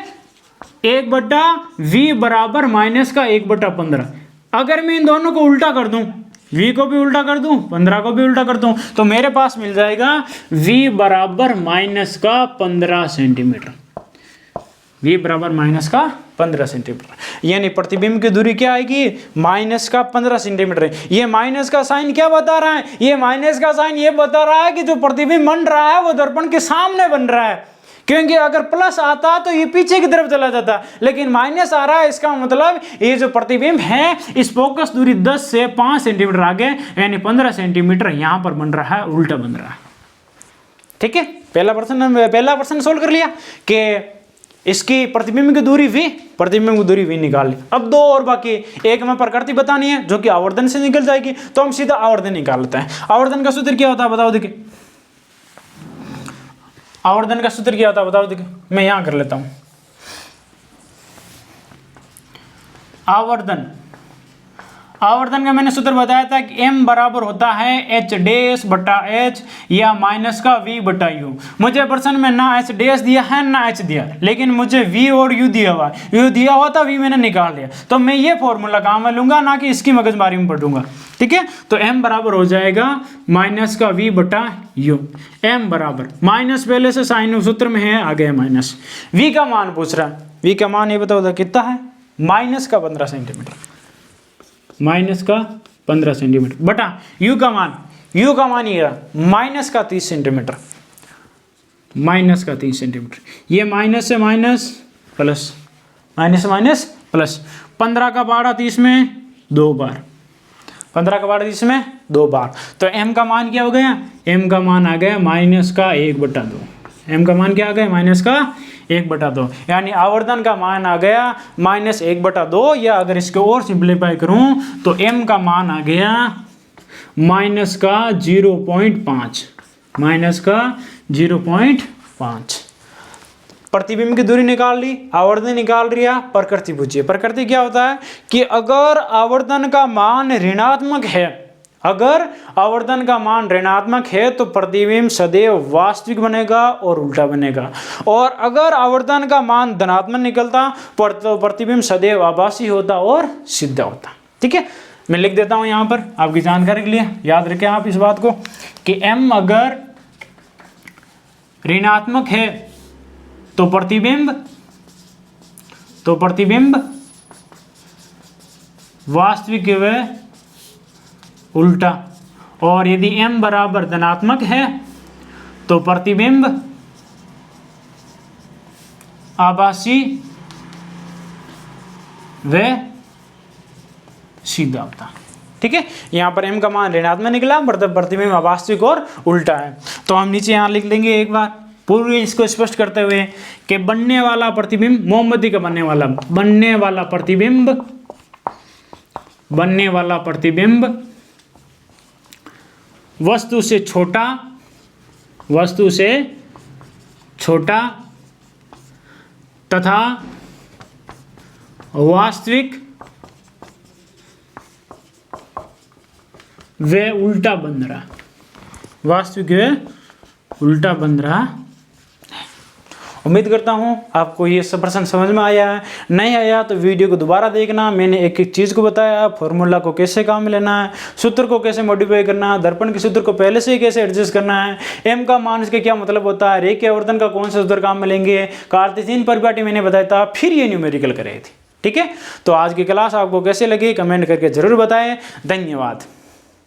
1/v बराबर माइनस का 1/15। अगर मैं इन दोनों को उल्टा कर दूं, v को भी उल्टा कर दूं, 15 को भी उल्टा कर दूं, तो मेरे पास मिल जाएगा v बराबर माइनस का 15 सेंटीमीटर, v बराबर माइनस का 15 सेंटीमीटर, यानी प्रतिबिंब की दूरी क्या आएगी, माइनस का 15 सेंटीमीटर। ये माइनस का साइन क्या बता रहा है, ये माइनस का साइन ये बता रहा है कि जो प्रतिबिंब बन रहा है वो दर्पण के सामने बन रहा है, क्योंकि अगर प्लस आता तो ये पीछे की तरफ चला जाता, लेकिन माइनस आ रहा है, इसका मतलब ये जो प्रतिबिंब है इस फोकस दूरी 10 से 5 सेंटीमीटर आगे, यानी 15 सेंटीमीटर यहाँ पर बन रहा है, उल्टा बन रहा है। ठीक है, पहला प्रश्न सोल्व कर लिया कि इसकी प्रतिबिंब की दूरी v, प्रतिबिंब की दूरी v निकाल ली। अब दो और बाकी, एक में प्रकृति बतानी है जो कि आवर्धन से निकल जाएगी, तो हम सीधा आवर्धन निकाल लेते हैं। आवर्धन का सूत्र क्या होता है बताओ देखिए, आवर्धन का सूत्र क्या होता है बताओ देखिए, मैं यहां कर लेता हूं। आवर्धन का मैंने सूत्र बताया था कि m बराबर होता है h डैश बटा h या माइनस का v बटा u। मुझे प्रश्न में ना h डैश दिया है ना h दिया, लेकिन मुझे v और u दिया हुआ है। u दिया हुआ था, v मैंने निकाल लिया, तो मैं ये फॉर्मूला काम में लूंगा, ना कि इसकी मगजमारी में पढ़ूंगा। ठीक है, तो m बराबर हो जाएगा माइनस का v बटा u। m बराबर माइनस पहले से साइन सूत्र में है, आ गया माइनस। v का मान पूछ रहा है, v का मान ये बताओ कितना है, माइनस का 15 सेंटीमीटर, माइनस का 15 सेंटीमीटर बटा u का मान, u का मान ये माइनस का 30 सेंटीमीटर, माइनस का 30 सेंटीमीटर। ये माइनस से माइनस प्लस, माइनस से माइनस प्लस, 15 का पारा 30 में 2 बार, 15 का पारा 30 में 2 बार, तो m का मान क्या हो गया, m का मान आ गया माइनस का 1/2। m का मान क्या आ गया, माइनस का 1/2, यानी आवर्धन का मान आ गया माइनस 1/2, या अगर इसको और सिंप्लीफाई करूं तो m का मान आ गया माइनस का 0.5, माइनस का 0.5। प्रतिबिंब की दूरी निकाल ली, आवर्धन निकाल लिया, प्रकृति पूछिए। प्रकृति क्या होता है कि अगर आवर्धन का मान ऋणात्मक है, अगर आवर्धन का मान ऋणात्मक है तो प्रतिबिंब सदैव वास्तविक बनेगा और उल्टा बनेगा, और अगर आवर्धन का मान धनात्मक निकलता तो प्रतिबिंब सदैव आभासी होता और सिद्ध होता। ठीक है, मैं लिख देता हूं यहां पर आपकी जानकारी के लिए, याद रखें आप इस बात को कि m अगर ऋणात्मक है तो प्रतिबिंब वास्तविक व उल्टा, और यदि m बराबर धनात्मक है तो प्रतिबिंब आभासी व सीधा होता। ठीक है, यहाँ पर m का मान ऋणात्मक निकला, प्रतिबिंब अवास्तविक और उल्टा है। तो हम नीचे यहाँ लिख लेंगे एक बार पूरी इसको स्पष्ट करते हुए कि बनने वाला प्रतिबिंब, मोमबत्ती का बनने वाला प्रतिबिंब वस्तु से छोटा तथा वास्तविक वे उल्टा बन रहा, वास्तविक वे उल्टा बन रहा। उम्मीद करता हूं आपको ये सब प्रश्न समझ में आया है। नहीं आया तो वीडियो को दोबारा देखना, मैंने एक एक चीज़ को बताया, फॉर्मूला को कैसे काम में लेना है, सूत्र को कैसे मॉडिफाई करना है, दर्पण के सूत्र को पहले से ही कैसे एडजस्ट करना है, m का मान इसका क्या मतलब होता है, रेखीय आवर्धन का कौन सा सूत्र काम में लेंगे, कार्तेशियन परिपाटी मैंने बताया था, फिर ये न्यूमेरिकल करे थे। ठीक है, तो आज की क्लास आपको कैसे लगी कमेंट करके जरूर बताएं। धन्यवाद।